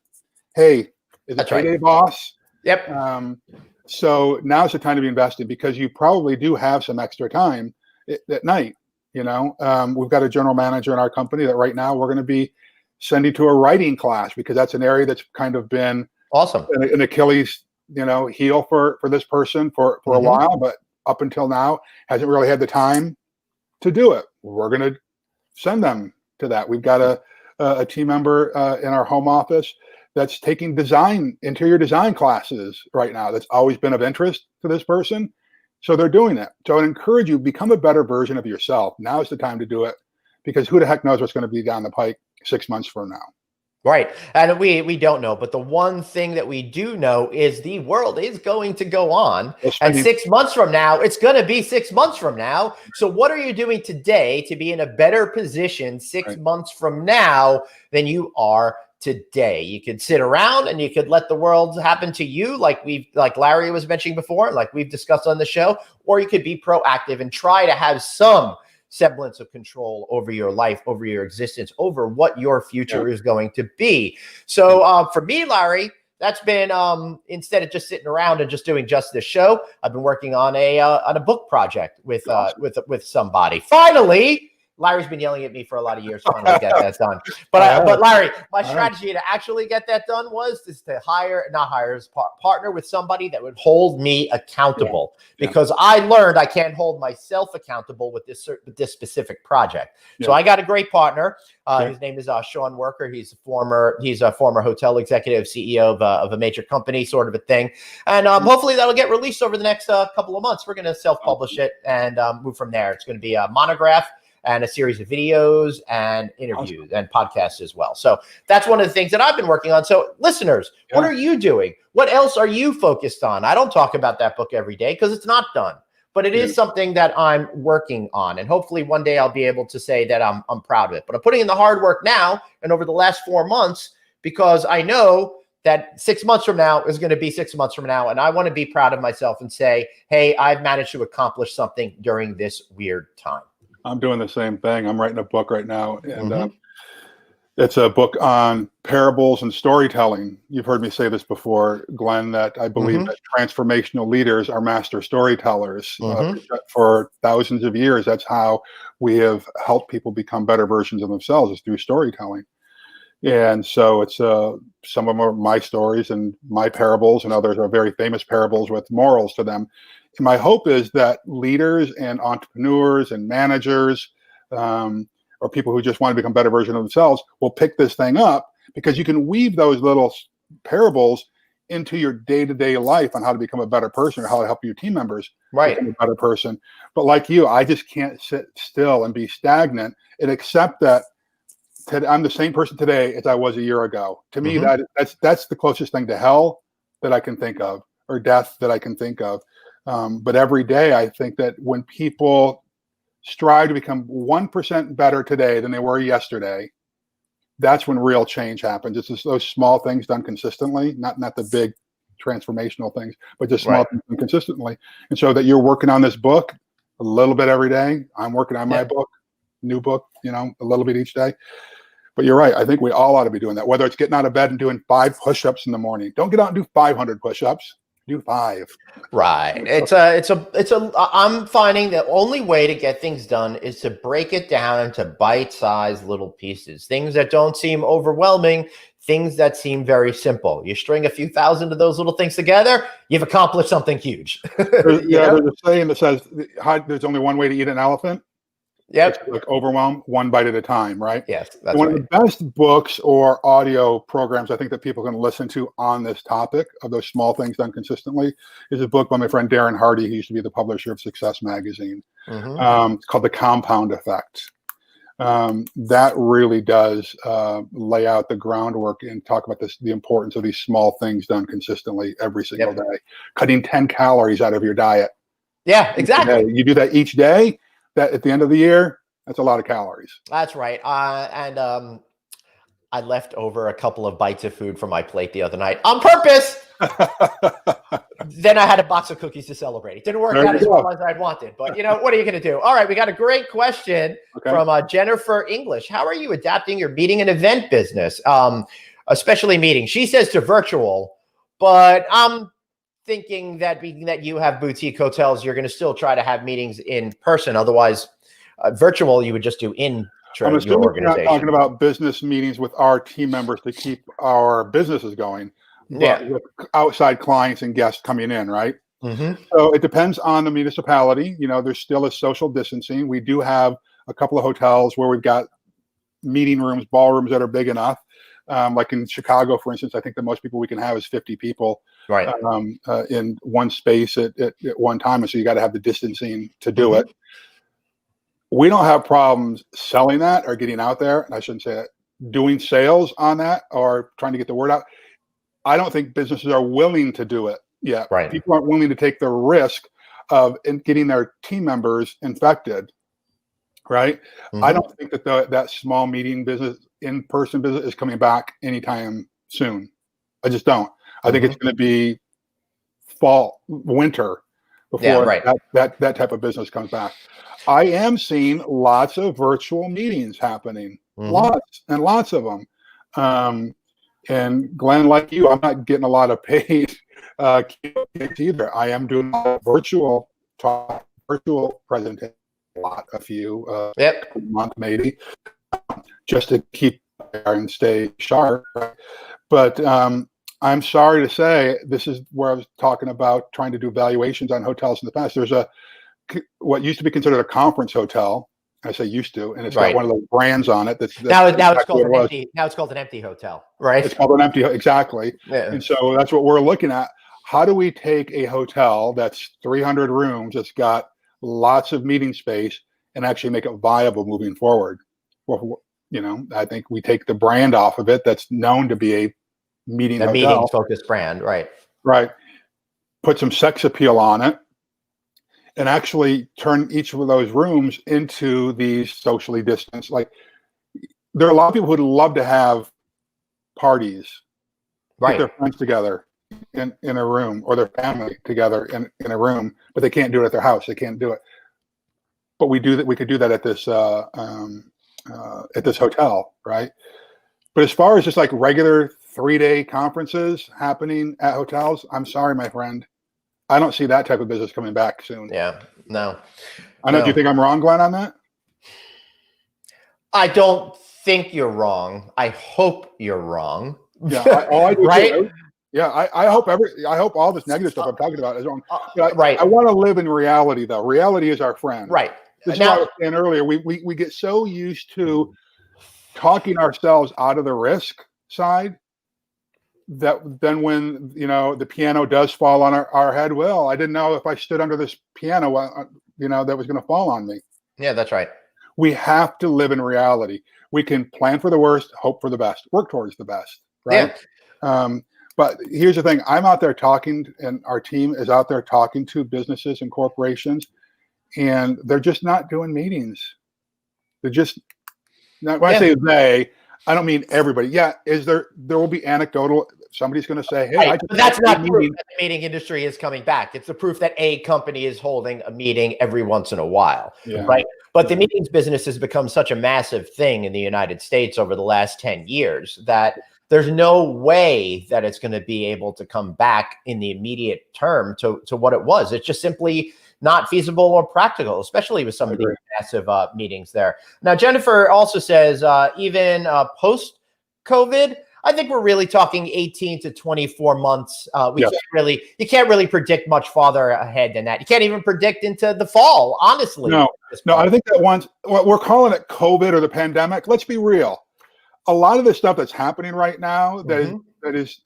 hey, is it payday, boss? Yep. So now's the time to be invested because you probably do have some extra time at night. We've got a general manager in our company that right now we're going to be sending to a writing class because that's an area that's kind of been awesome, an Achilles, heel for this person for a while, but up until now hasn't really had the time to do it. We're going to send them to that. We've got a team member in our home office that's taking interior design classes right now. That's always been of interest to this person. So they're doing it. So I encourage you, become a better version of yourself. Now is the time to do it because who the heck knows what's going to be down the pike 6 months from now. Right. And we don't know. But the one thing that we do know is the world is going to go on. And 6 months from now, it's going to be 6 months from now. So what are you doing today to be in a better position 6 months from now than you are today? You could sit around and you could let the world happen to you like Larry was mentioning before, like we've discussed on the show, or you could be proactive and try to have some semblance of control over your life, over your existence, over what your future is going to be. So for me, Larry, that's been instead of just sitting around and just doing just this show, I've been working on a book project with somebody. Finally, Larry's been yelling at me for a lot of years trying to get that done. But Larry, my strategy to actually get that done was to partner with somebody that would hold me accountable, because I learned I can't hold myself accountable with this specific project. So I got a great partner. His name is Sean Worker. He's a former hotel executive, CEO of a major company, sort of a thing. And hopefully that'll get released over the next couple of months. We're going to self-publish it and move from there. It's going to be a monograph and a series of videos and interviews and podcasts as well. So that's one of the things that I've been working on. So listeners, what are you doing? What else are you focused on? I don't talk about that book every day because it's not done, but it is something that I'm working on. And hopefully one day I'll be able to say that I'm proud of it. But I'm putting in the hard work now and over the last 4 months, because I know that 6 months from now is going to be 6 months from now. And I want to be proud of myself and say, hey, I've managed to accomplish something during this weird time. I'm doing the same thing. I'm writing a book right now, and it's a book on parables and storytelling. You've heard me say this before, Glenn, that I believe that transformational leaders are master storytellers. For thousands of years, that's how we have helped people become better versions of themselves, is through storytelling. And so it's some of them are my stories and my parables, and others are very famous parables with morals to them. And my hope is that leaders and entrepreneurs and managers, or people who just want to become better versions of themselves, will pick this thing up, because you can weave those little parables into your day-to-day life on how to become a better person, or how to help your team members become a better person. But like you, I just can't sit still and be stagnant and accept that I'm the same person today as I was a year ago. To me, that's the closest thing to hell that I can think of, or death that I can think of. But every day, I think that when people strive to become 1% better today than they were yesterday, that's when real change happens. It's just those small things done consistently, not the big transformational things, but just small things done consistently. And so that you're working on this book a little bit every day. I'm working on my book, new book, a little bit each day. But you're right. I think we all ought to be doing that, whether it's getting out of bed and doing 5 push-ups in the morning. Don't get out and do 500 push-ups. Do 5. Right. I'm finding the only way to get things done is to break it down into bite-sized little pieces, things that don't seem overwhelming, things that seem very simple. You string a few thousand of those little things together, you've accomplished something huge. There's a saying that says there's only one way to eat an elephant. Yep. It's like overwhelm, one bite at a time, right? Yes, that's one of the best books or audio programs I think that people can listen to on this topic of those small things done consistently is a book by my friend Darren Hardy, who used to be the publisher of Success Magazine. It's called The Compound Effect. That really does lay out the groundwork and talk about the importance of these small things done consistently every single day. Cutting 10 calories out of your diet. Yeah, exactly. You do that each day. That at the end of the year, that's a lot of calories. That's right. And I left over a couple of bites of food from my plate the other night on purpose. Then I had a box of cookies to celebrate. It didn't work out as well as I'd wanted, but what are you going to do? All right, we got a great question from Jennifer English. How are you adapting your meeting and event business, especially meetings? She says to virtual, but I'm thinking that being that you have boutique hotels, you're going to still try to have meetings in person. Otherwise, virtual, you would just do in I'm assuming you're not talking about business meetings with our team members to keep our businesses going, but with outside clients and guests coming in, right? So it depends on the municipality. There's still a social distancing. We do have a couple of hotels where we've got meeting rooms, ballrooms that are big enough. Like in Chicago, for instance, I think the most people we can have is 50 people in one space at one time. And so you got to have the distancing to do it. We don't have problems selling that or getting out there. And I shouldn't say that, doing sales on that or trying to get the word out. I don't think businesses are willing to do it yet. People aren't willing to take the risk of getting their team members infected. Right. I don't think that that small meeting business, in-person business is coming back anytime soon. I just don't. I think it's going to be winter before that type of business comes back. I am seeing lots of virtual meetings happening, lots and lots of them. And Glenn, like you, I'm not getting a lot of paid gigs either. I am doing virtual talk, virtual presentation. a few Yep. a month maybe, just to keep and stay sharp. Right? But I'm sorry to say, this is where I was talking about trying to do valuations on hotels in the past. There's what used to be considered a conference hotel. I say used to, and it's got Right. one of those brands on it. That's Now it's exactly called what an it was. empty. Now it's called an empty hotel, right? It's called an empty, exactly. Yeah. And so that's what we're looking at. How do we take a hotel that's 300 rooms, that's got lots of meeting space, and actually make it viable moving forward? Well, I think we take the brand off of it that's known to be a meeting A hotel. meetings focused brand, right? Right. Put some sex appeal on it, and actually turn each of those rooms into these socially distanced. Like, there are a lot of people who'd love to have parties, get Right. their friends together in a room, or their family together in a room, but they can't do it at their house. They can't do it. But we do that. We could do that at this hotel, right? But as far as just like regular 3-day conferences happening at hotels, I'm sorry, my friend, I don't see that type of business coming back soon. Yeah. No. I know. Do you think I'm wrong, Glenn, on that? I don't think you're wrong. I hope you're wrong. Yeah. I do right. Too. Yeah. I hope all this negative stuff I'm talking about is wrong. Right. I want to live in reality, though. Reality is our friend. Right. This is what I was saying earlier. We get so used to talking ourselves out of the risk side that then when the piano does fall on our head, well, I didn't know if I stood under this piano, that was going to fall on me. Yeah, that's right. We have to live in reality. We can plan for the worst, hope for the best, work towards the best, right? Yeah. But here's the thing. I'm out there talking, and our team is out there talking to businesses and corporations, and they're just not doing meetings. They're just not. When I say they, I don't mean everybody. Yeah, there will be anecdotal. Somebody's going to say, "Hey, right. But that's not proof that the meeting industry is coming back. It's the proof that a company is holding a meeting every once in a while, right? But the meetings business has become such a massive thing in the United States over the last 10 years that there's no way that it's going to be able to come back in the immediate term to what it was. It's just simply not feasible or practical, especially with some of these massive meetings there. Now, Jennifer also says, even post-COVID, I think we're really talking 18 to 24 months. You can't really predict much farther ahead than that. You can't even predict into the fall, honestly. No, I think that we're calling it COVID or the pandemic. Let's be real. A lot of the stuff that's happening right now that is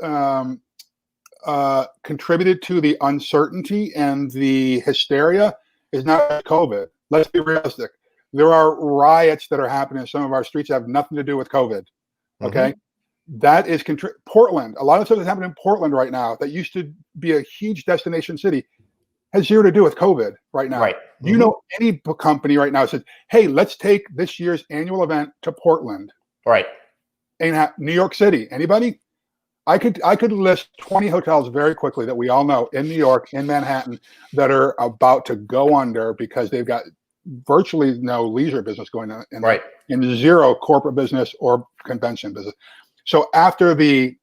contributed to the uncertainty and the hysteria is not COVID. Let's be realistic. There are riots that are happening in some of our streets that have nothing to do with COVID. Okay. That is Portland. A lot of stuff that's happening in Portland right now that used to be a huge destination city has zero to do with COVID right now. Right. You know, any company right now says, "Hey, let's take this year's annual event to Portland." Right. And New York City. Anybody? I could list 20 hotels very quickly that we all know in New York, in Manhattan, that are about to go under because they've got virtually no leisure business going on, and zero corporate business or convention business. So after the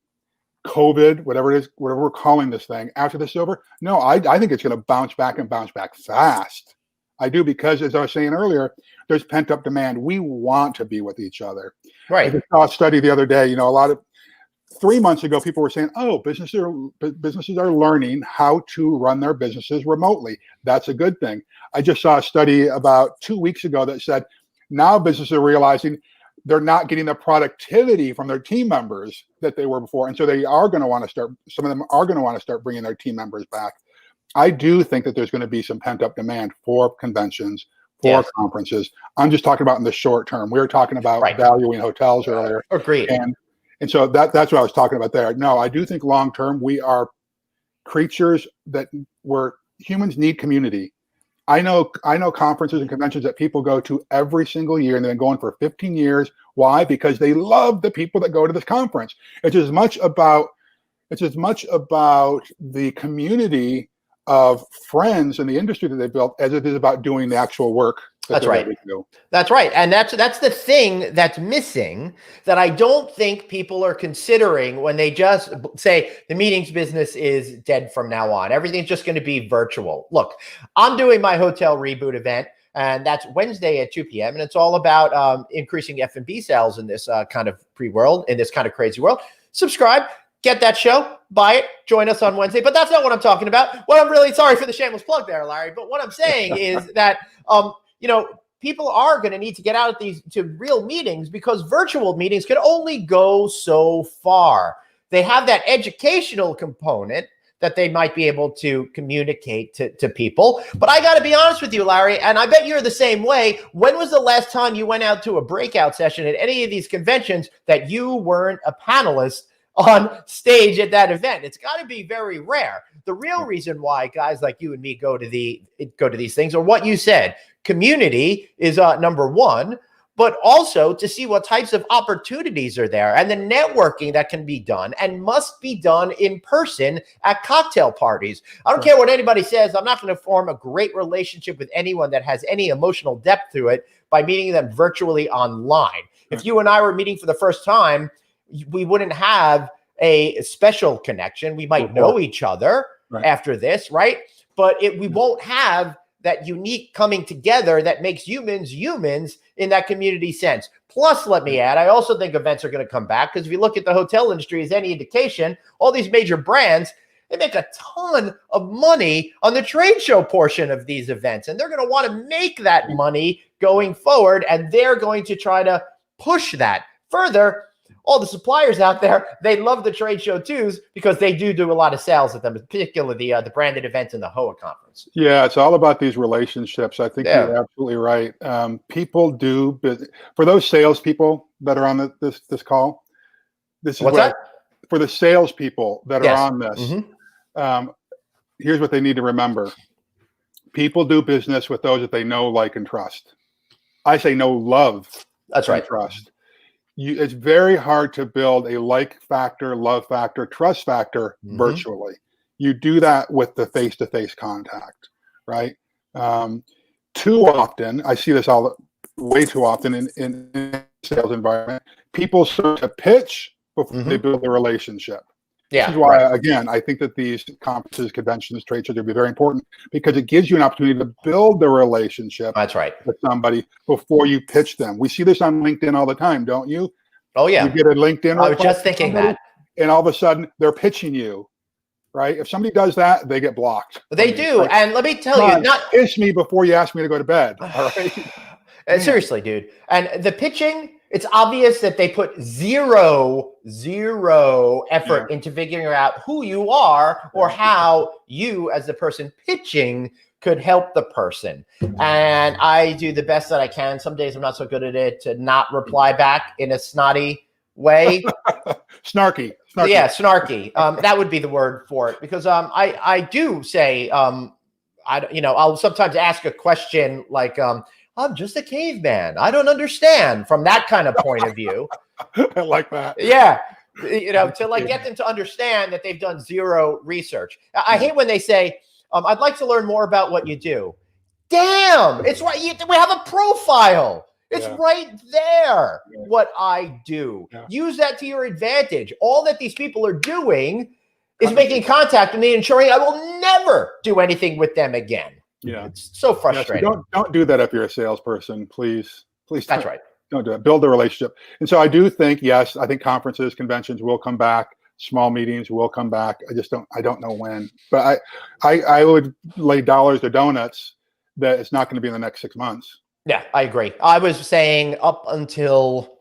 COVID, whatever it is, whatever we're calling this thing, after this is over, no, I think it's going to bounce back and bounce back fast. I do, because as I was saying earlier, there's pent up demand. We want to be with each other. Right. I just saw a study the other day. A lot of 3 months ago, people were saying, "Oh, businesses are learning how to run their businesses remotely." That's a good thing. I just saw a study about 2 weeks ago that said now businesses are realizing they're not getting the productivity from their team members that they were before, and so they are going to want to start. Some of them are going to want to start bringing their team members back. I do think that there's going to be some pent up demand for conventions, for conferences. I'm just talking about in the short term. We were talking about valuing hotels earlier. Agreed. And so that's what I was talking about there. No, I do think long term we are creatures where humans need community. I know conferences and conventions that people go to every single year, and they've been going for 15 years. Why? Because they love the people that go to this conference. It's as much about the community of friends in the industry that they built as it is about doing the actual work. That's right. That's right. And that's the thing that's missing, that I don't think people are considering when they just say the meetings business is dead from now on. Everything's just going to be virtual. Look, I'm doing my hotel reboot event And that's Wednesday at 2 p.m. And it's all about increasing F&B sales in this kind of pre-world, in this kind of crazy world. Subscribe, get that show, buy it, join us on Wednesday. But that's not what I'm talking about. What I'm really sorry for the shameless plug there, Larry. But what I'm saying is that, people are going to need to get out of these to real meetings, because virtual meetings can only go so far. They have that educational component that they might be able to communicate to people. But I got to be honest with you, Larry, and I bet you're the same way. When was the last time you went out to a breakout session at any of these conventions that you weren't a panelist on stage at that event? It's got to be very rare. The real reason why guys like you and me go to these things, or what you said, community is number one, but also to see what types of opportunities are there and the networking that can be done and must be done in person at cocktail parties. I don't care what anybody says. I'm not going to form a great relationship with anyone that has any emotional depth to it by meeting them virtually online. If you and I were meeting for the first time, we wouldn't have a special connection. We might know each other after this, right? But we won't have that unique coming together that makes humans in that community sense. Plus, let me add, I also think events are going to come back, because if you look at the hotel industry as any indication, all these major brands, they make a ton of money on the trade show portion of these events, and they're going to want to make that money going forward, and they're going to try to push that further. All the suppliers out there, they love the trade show twos, because they do a lot of sales at them, particularly the branded events and the HOA conference. Yeah, it's all about these relationships. I think you're absolutely right. People do, for those salespeople that are on this call, this is What's that? For the salespeople that are on this, here's what they need to remember. People do business with those that they know, like, and trust. I say know, love, that's right, trust. It's very hard to build a like factor, love factor, trust factor virtually. You do that with the face-to-face contact, right? Too often, I see this way too often in sales environment, people start to pitch before they build a relationship. Yeah, this is why, again, I think that these conferences, conventions, trade shows are very important, because it gives you an opportunity to build the relationship with somebody before you pitch them. We see this on LinkedIn all the time, don't you? Oh, yeah. You get a LinkedIn. I was just thinking that. And all of a sudden, they're pitching you, right? If somebody does that, they get blocked. They do. Like, and let me tell you, not pitch me before you ask me to go to bed. All right. Seriously, dude. And the pitching, it's obvious that they put zero effort into figuring out who you are or how you, as the person pitching, could help the person. And I do the best that I can. Some days I'm not so good at it, to not reply back in a snotty way. Snarky. Yeah, snarky. That would be the word for it, because I do say, I'll sometimes ask a question like, I'm just a caveman, I don't understand, from that kind of point of view. I like that. Yeah. To like get them to understand that they've done zero research. I hate when they say, I'd like to learn more about what you do. Damn, it's right. We have a profile. It's right there, what I do. Use that to your advantage. All that these people are doing is making contact with me, ensuring I will never do anything with them again. Yeah. It's so frustrating. So don't do that if you're a salesperson, please. That's right. Don't do it. Build a relationship. And so I do think, yes, I think conferences, conventions will come back. Small meetings will come back. I don't know when, but I would lay dollars to donuts that it's not going to be in the next 6 months. Yeah, I agree. I was saying up until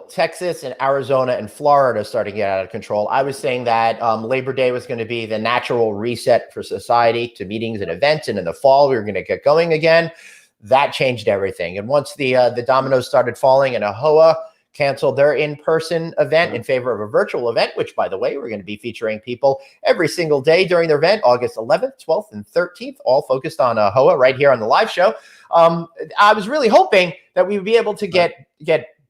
Texas and Arizona and Florida started to get out of control, I was saying that Labor Day was going to be the natural reset for society to meetings and events, and in the fall we were going to get going again. That changed everything. And once the dominoes started falling and AHOA canceled their in-person event in favor of a virtual event, which, by the way, we're going to be featuring people every single day during their event, August 11th, 12th, and 13th, all focused on AHOA right here on the live show. I was really hoping that we would be able to get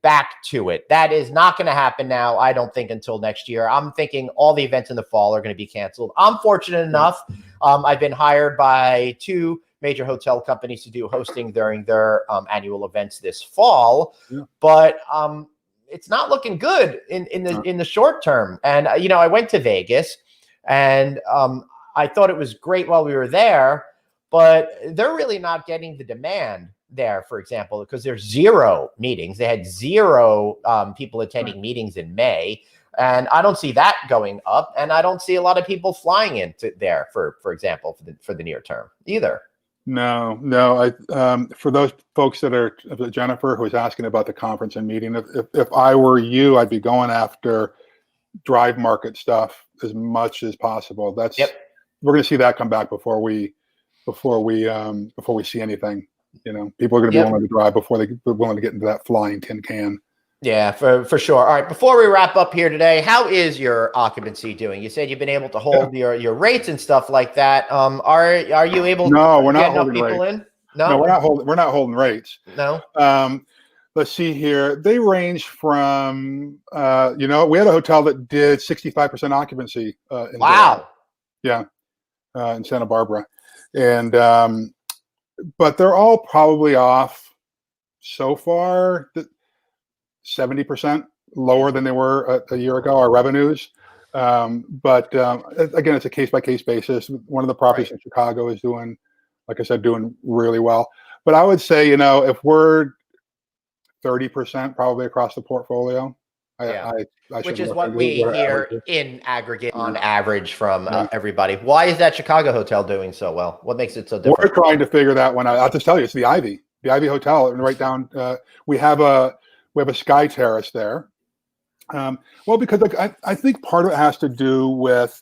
back to it. That is not going to happen now, I don't think, until next year. I'm thinking all the events in the fall are going to be canceled. I'm fortunate enough. I've been hired by 2 major hotel companies to do hosting during their annual events this fall. But it's not looking good in the short term. And, I went to Vegas, and I thought it was great while we were there. but they're really not getting the demand there, for example, because there's zero meetings. They had zero people attending meetings in May. And I don't see that going up. And I don't see a lot of people flying into there, for example, for the near term either. No. For those folks that are, Jennifer, who was asking about the conference and meeting, if I were you, I'd be going after drive market stuff as much as possible. We're going to see that come back before we see anything. People are going to be willing to drive before they're willing to get into that flying tin can. Yeah, for sure. All right, before we wrap up here today, how is your occupancy doing? You said you've been able to hold your rates and stuff like that. Are you able to get enough people in? No, we're not holding rates. No. Let's see here. They range from we had a hotel that did 65% occupancy in wow. July. Yeah, in Santa Barbara. And but they're all probably off so far 70% lower than they were a year ago, our revenues. But again, it's a case-by-case basis. One of the properties in Chicago is doing, like I said, doing really well. But I would say, if we're 30% probably across the portfolio, which is what we hear in aggregate on average from everybody. Why is that Chicago hotel doing so well? What makes it so different? We're trying to figure that one out. I'll just tell you, it's the Ivy Hotel, and right down. We have a sky terrace there. Well, because I think part of it has to do with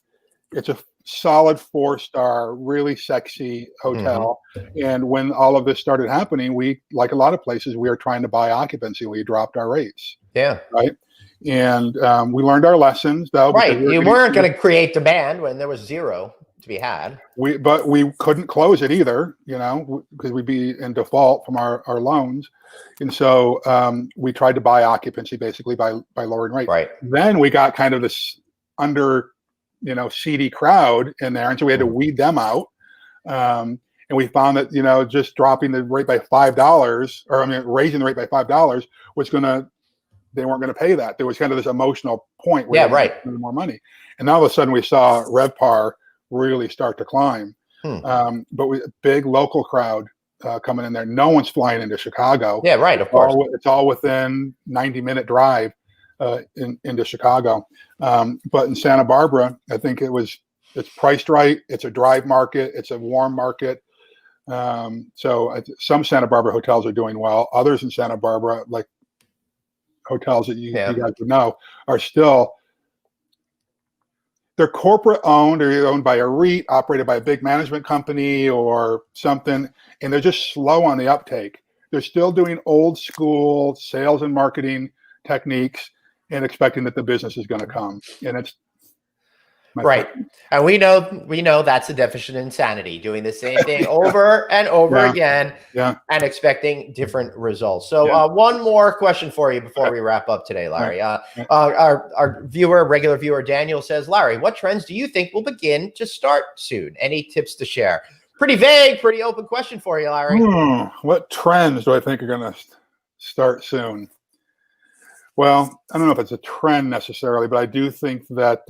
it's a solid 4-star, really sexy hotel. Mm-hmm. And when all of this started happening, we, like a lot of places, we are trying to buy occupancy. We dropped our rates. Yeah. Right. And we learned our lessons, though. Right. You weren't going to create demand when there was zero to be had. But we couldn't close it either, because we'd be in default from our loans. And so we tried to buy occupancy basically by lowering rates. Right. Then we got kind of this seedy crowd in there. And so we had to weed them out. And we found that, just dropping the rate by $5, raising the rate by $5 they weren't going to pay that. There was kind of this emotional point where they wanted more money. And all of a sudden we saw RevPAR really start to climb. But big local crowd coming in there. No one's flying into Chicago. Yeah, right. Of course. It's all within 90-minute drive into Chicago. But in Santa Barbara, I think it's priced right. It's a drive market. It's a warm market. So some Santa Barbara hotels are doing well. Others in Santa Barbara, like hotels that you guys would know, are still, they're corporate owned, or owned by a REIT, operated by a big management company or something, and they're just slow on the uptake. They're still doing old school sales and marketing techniques and expecting that the business is going to come. And it's right. And we know that's a definition of insanity, doing the same thing over and over again and expecting different results. So one more question for you before we wrap up today, Larry. Our regular viewer, Daniel, says, Larry, what trends do you think will begin to start soon? Any tips to share? Pretty vague, pretty open question for you, Larry. What trends do I think are going to start soon? Well, I don't know if it's a trend necessarily, but I do think that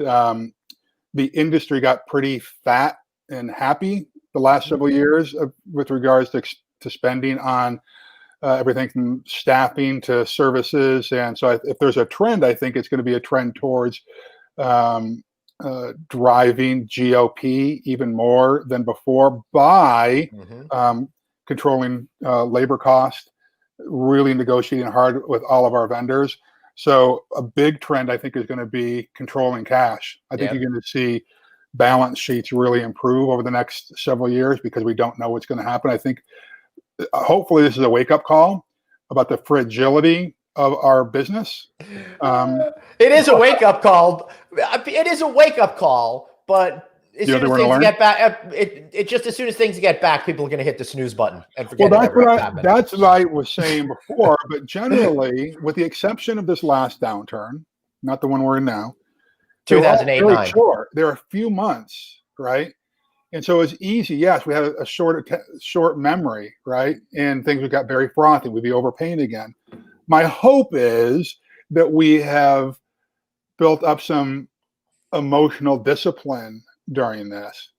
the industry got pretty fat and happy the last several years with regards to spending on everything from staffing to services. And so if there's a trend, I think it's going to be a trend towards driving GOP even more than before by controlling labor cost, really negotiating hard with all of our vendors. So a big trend, I think, is going to be controlling cash. I think you're going to see balance sheets really improve over the next several years because we don't know what's going to happen. I think hopefully this is a wake-up call about the fragility of our business. It is a wake-up call. It is a wake-up call, but as soon as things get back, as soon as things get back, people are going to hit the snooze button and forget. Well, that's what I was saying before. But generally, with the exception of this last downturn, not the one we're in now, 2008-9. There are a few months, right? And so it's easy. Yes, we had a short memory, right? And things got very frothy. We'd be overpaying again. My hope is that we have built up some emotional discipline during this,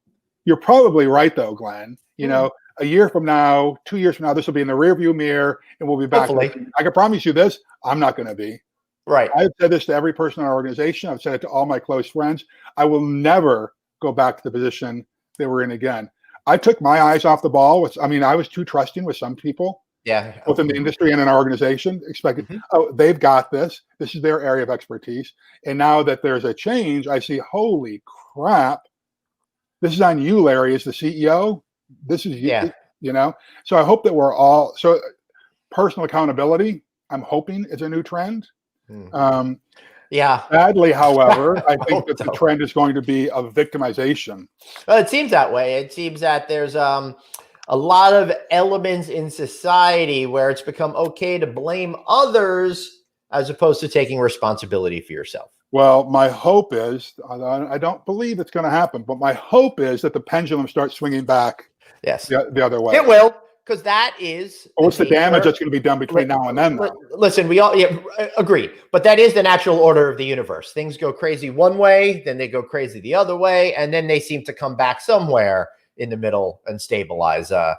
you're probably right, though, Glenn. You know, a year from now, 2 years from now, this will be in the rearview mirror, and we'll be back. Hopefully. I can promise you this: I'm not going to be. Right. I've said this to every person in our organization. I've said it to all my close friends. I will never go back to the position that we're in again. I took my eyes off the ball. I was too trusting with some people. Yeah. Within the industry and in our organization, expected, oh, they've got this. This is their area of expertise. And now that there's a change, I see, holy crap, this is on you, Larry, as the CEO. This is you, you know? So I hope that we're all, so personal accountability, I'm hoping is a new trend. Sadly, however, I think that the trend is going to be a victimization. Well, it seems that way. It seems that there's a lot of elements in society where it's become okay to blame others as opposed to taking responsibility for yourself. Well, my hope is, I don't believe it's going to happen, but my hope is that the pendulum starts swinging back the other way. It will, because that is... What's the damage that's going to be done between now and then? Listen, we all agree, but that is the natural order of the universe. Things go crazy one way, then they go crazy the other way, and then they seem to come back somewhere in the middle and stabilize a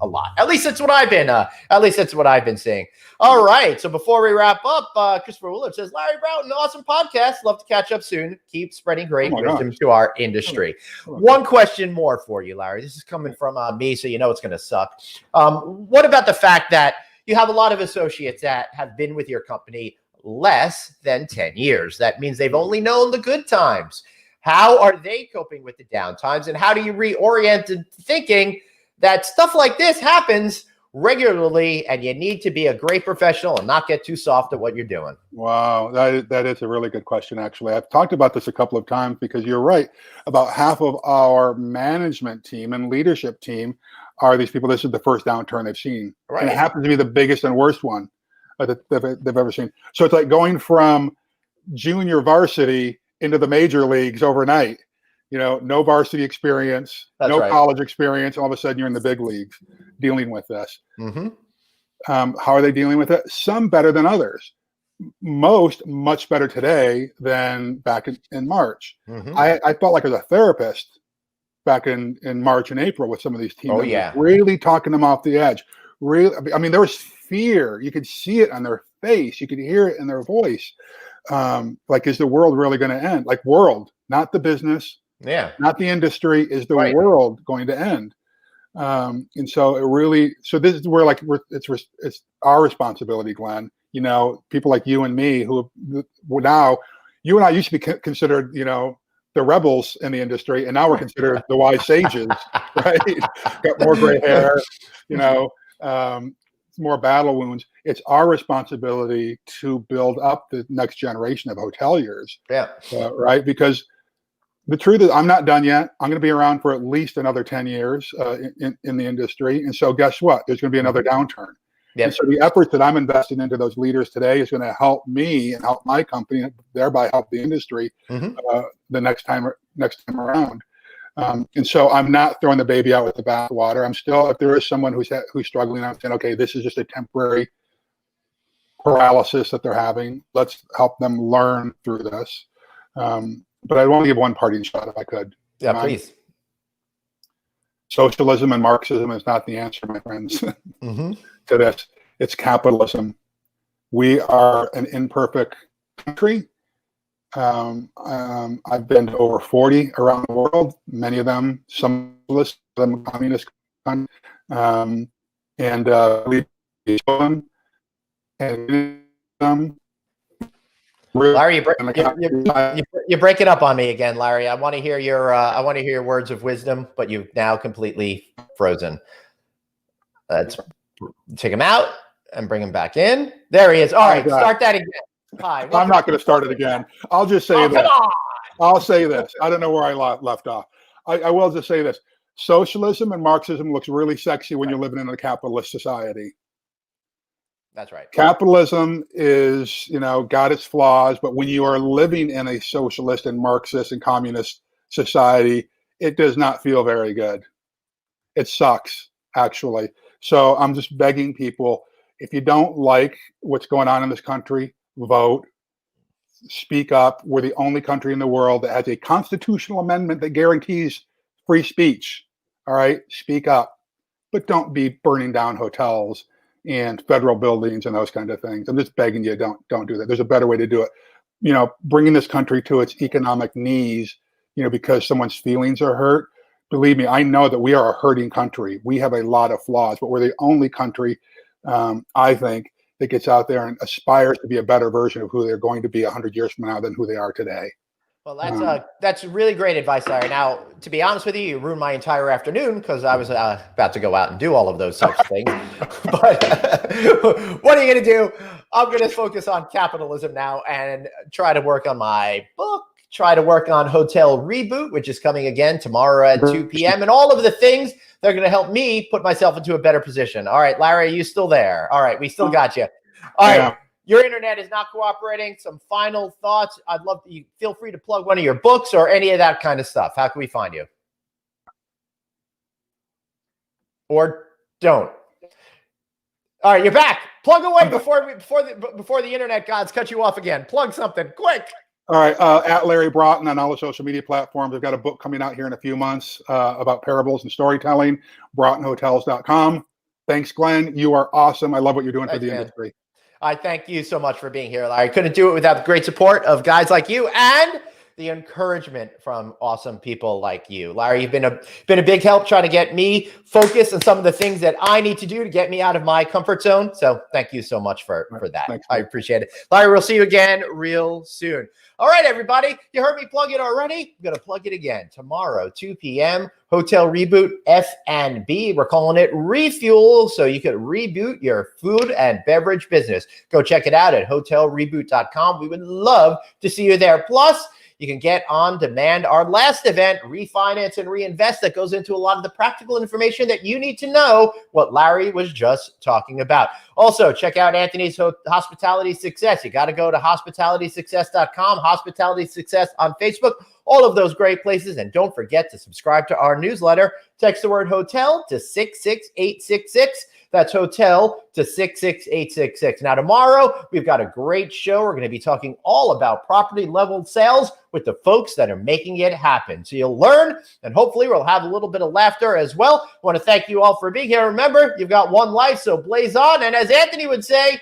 lot. At least that's what I've been seeing. All right. So before we wrap up, Christopher Willard says, Larry Broughton, awesome podcast. Love to catch up soon. Keep spreading great wisdom to our industry. One question more for you, Larry. This is coming from me, so you know it's going to suck. What about the fact that you have a lot of associates that have been with your company less than 10 years? That means they've only known the good times. How are they coping with the downtimes? And how do you reorient into thinking that stuff like this happens regularly and you need to be a great professional and not get too soft at what you're doing? Wow, that is a really good question, actually. I've talked about this a couple of times because you're right. About half of our management team and leadership team are these people. This is the first downturn they've seen. Right. And it happens to be the biggest and worst one that they've ever seen. So it's like going from junior varsity into the major leagues overnight. You know, no varsity experience, college experience. All of a sudden, you're in the big leagues dealing with this. How are they dealing with it? Some better than others. Most much better today than back in March. I felt like as a therapist back in March and April with some of these teams. Really talking them off the edge. Really, I mean, there was fear. You could see it on their face. You could hear it in their voice. Like, is the world really going to end? Like, world, not the business. Not the industry. Is the world going to end? And so this is where it's our responsibility, Glenn. You know, people like you and me who now, you and I used to be considered, you know, the rebels in the industry, and now we're considered the wise sages, right? Got more gray hair, you know, more battle wounds. It's our responsibility to build up the next generation of hoteliers, right? Because the truth is, I'm not done yet. I'm going to be around for at least another 10 years in the industry. And so guess what? There's going to be another downturn. And so the efforts that I'm investing into those leaders today is going to help me and help my company, thereby help the industry the next time around. And so I'm not throwing the baby out with the bathwater. I'm still, if there is someone who's struggling, I'm saying, okay, this is just a temporary paralysis that they're having. Let's help them learn through this. But I want to give one parting shot if I could. Yeah, please. Socialism and Marxism is not the answer, my friends, to this. It's capitalism. We are an imperfect country. I've been to over 40 around the world, many of them socialist, some communist, and Larry, you're breaking up on me again, Larry. I want to hear your words of wisdom, but you've now completely frozen. Let's take him out and bring him back in. There he is. All right, start that again. Hi. I'm not going to start it again. I'll just say this. I'll say this. I don't know where I left off. I will just say this. Socialism and Marxism looks really sexy when you're living in a capitalist society. That's right. Capitalism is, you know, got its flaws, but when you are living in a socialist and Marxist and communist society, it does not feel very good. It sucks, actually. So I'm just begging people, if you don't like what's going on in this country, vote, speak up. We're the only country in the world that has a constitutional amendment that guarantees free speech. All right, speak up, but don't be burning down hotels and federal buildings and those kind of things. I'm just begging you, don't do that. There's a better way to do it. Bringing this country to its economic knees, because someone's feelings are hurt. Believe me, I know that we are a hurting country. We have a lot of flaws, but we're the only country, I think, that gets out there and aspires to be a better version of who they're going to be 100 years from now than who they are today. Well, that's really great advice, Larry. Now, to be honest with you, you ruined my entire afternoon because I was about to go out and do all of those types of things. But what are you going to do? I'm going to focus on capitalism now and try to work on my book, try to work on Hotel Reboot, which is coming again tomorrow at 2 p.m. and all of the things that are going to help me put myself into a better position. All right, Larry, are you still there? All right, we still got you. All right. Yeah. Your internet is not cooperating. Some final thoughts. I'd love you. Feel free to plug one of your books or any of that kind of stuff. How can we find you? Or don't. All right, you're back. Plug away before the internet gods cut you off again. Plug something quick. All right, at Larry Broughton on all the social media platforms. I've got a book coming out here in a few months about parables and storytelling. BroughtonHotels.com. Thanks, Glenn. You are awesome. I love what you're doing for the industry. I thank you so much for being here, Larry. Couldn't do it without the great support of guys like you and the encouragement from awesome people like you. Larry, you've been a big help trying to get me focused on some of the things that I need to do to get me out of my comfort zone. So thank you so much for that. Thanks, I appreciate it. Larry, we'll see you again real soon. All right, everybody. You heard me plug it already. I'm going to plug it again tomorrow, 2 p.m. Hotel Reboot F&B. We're calling it Refuel, so you can reboot your food and beverage business. Go check it out at hotelreboot.com. We would love to see you there. Plus, you can get on demand our last event, Refinance and Reinvest, that goes into a lot of the practical information that you need to know what Larry was just talking about. Also, check out Anthony's Hospitality Success. You got to go to hospitalitysuccess.com, Hospitality Success on Facebook, all of those great places. And don't forget to subscribe to our newsletter. Text the word hotel to 66866. That's hotel to 66866. Now, tomorrow, we've got a great show. We're going to be talking all about property level sales with the folks that are making it happen. So you'll learn, and hopefully we'll have a little bit of laughter as well. I want to thank you all for being here. Remember, you've got one life, so blaze on. And as Anthony would say,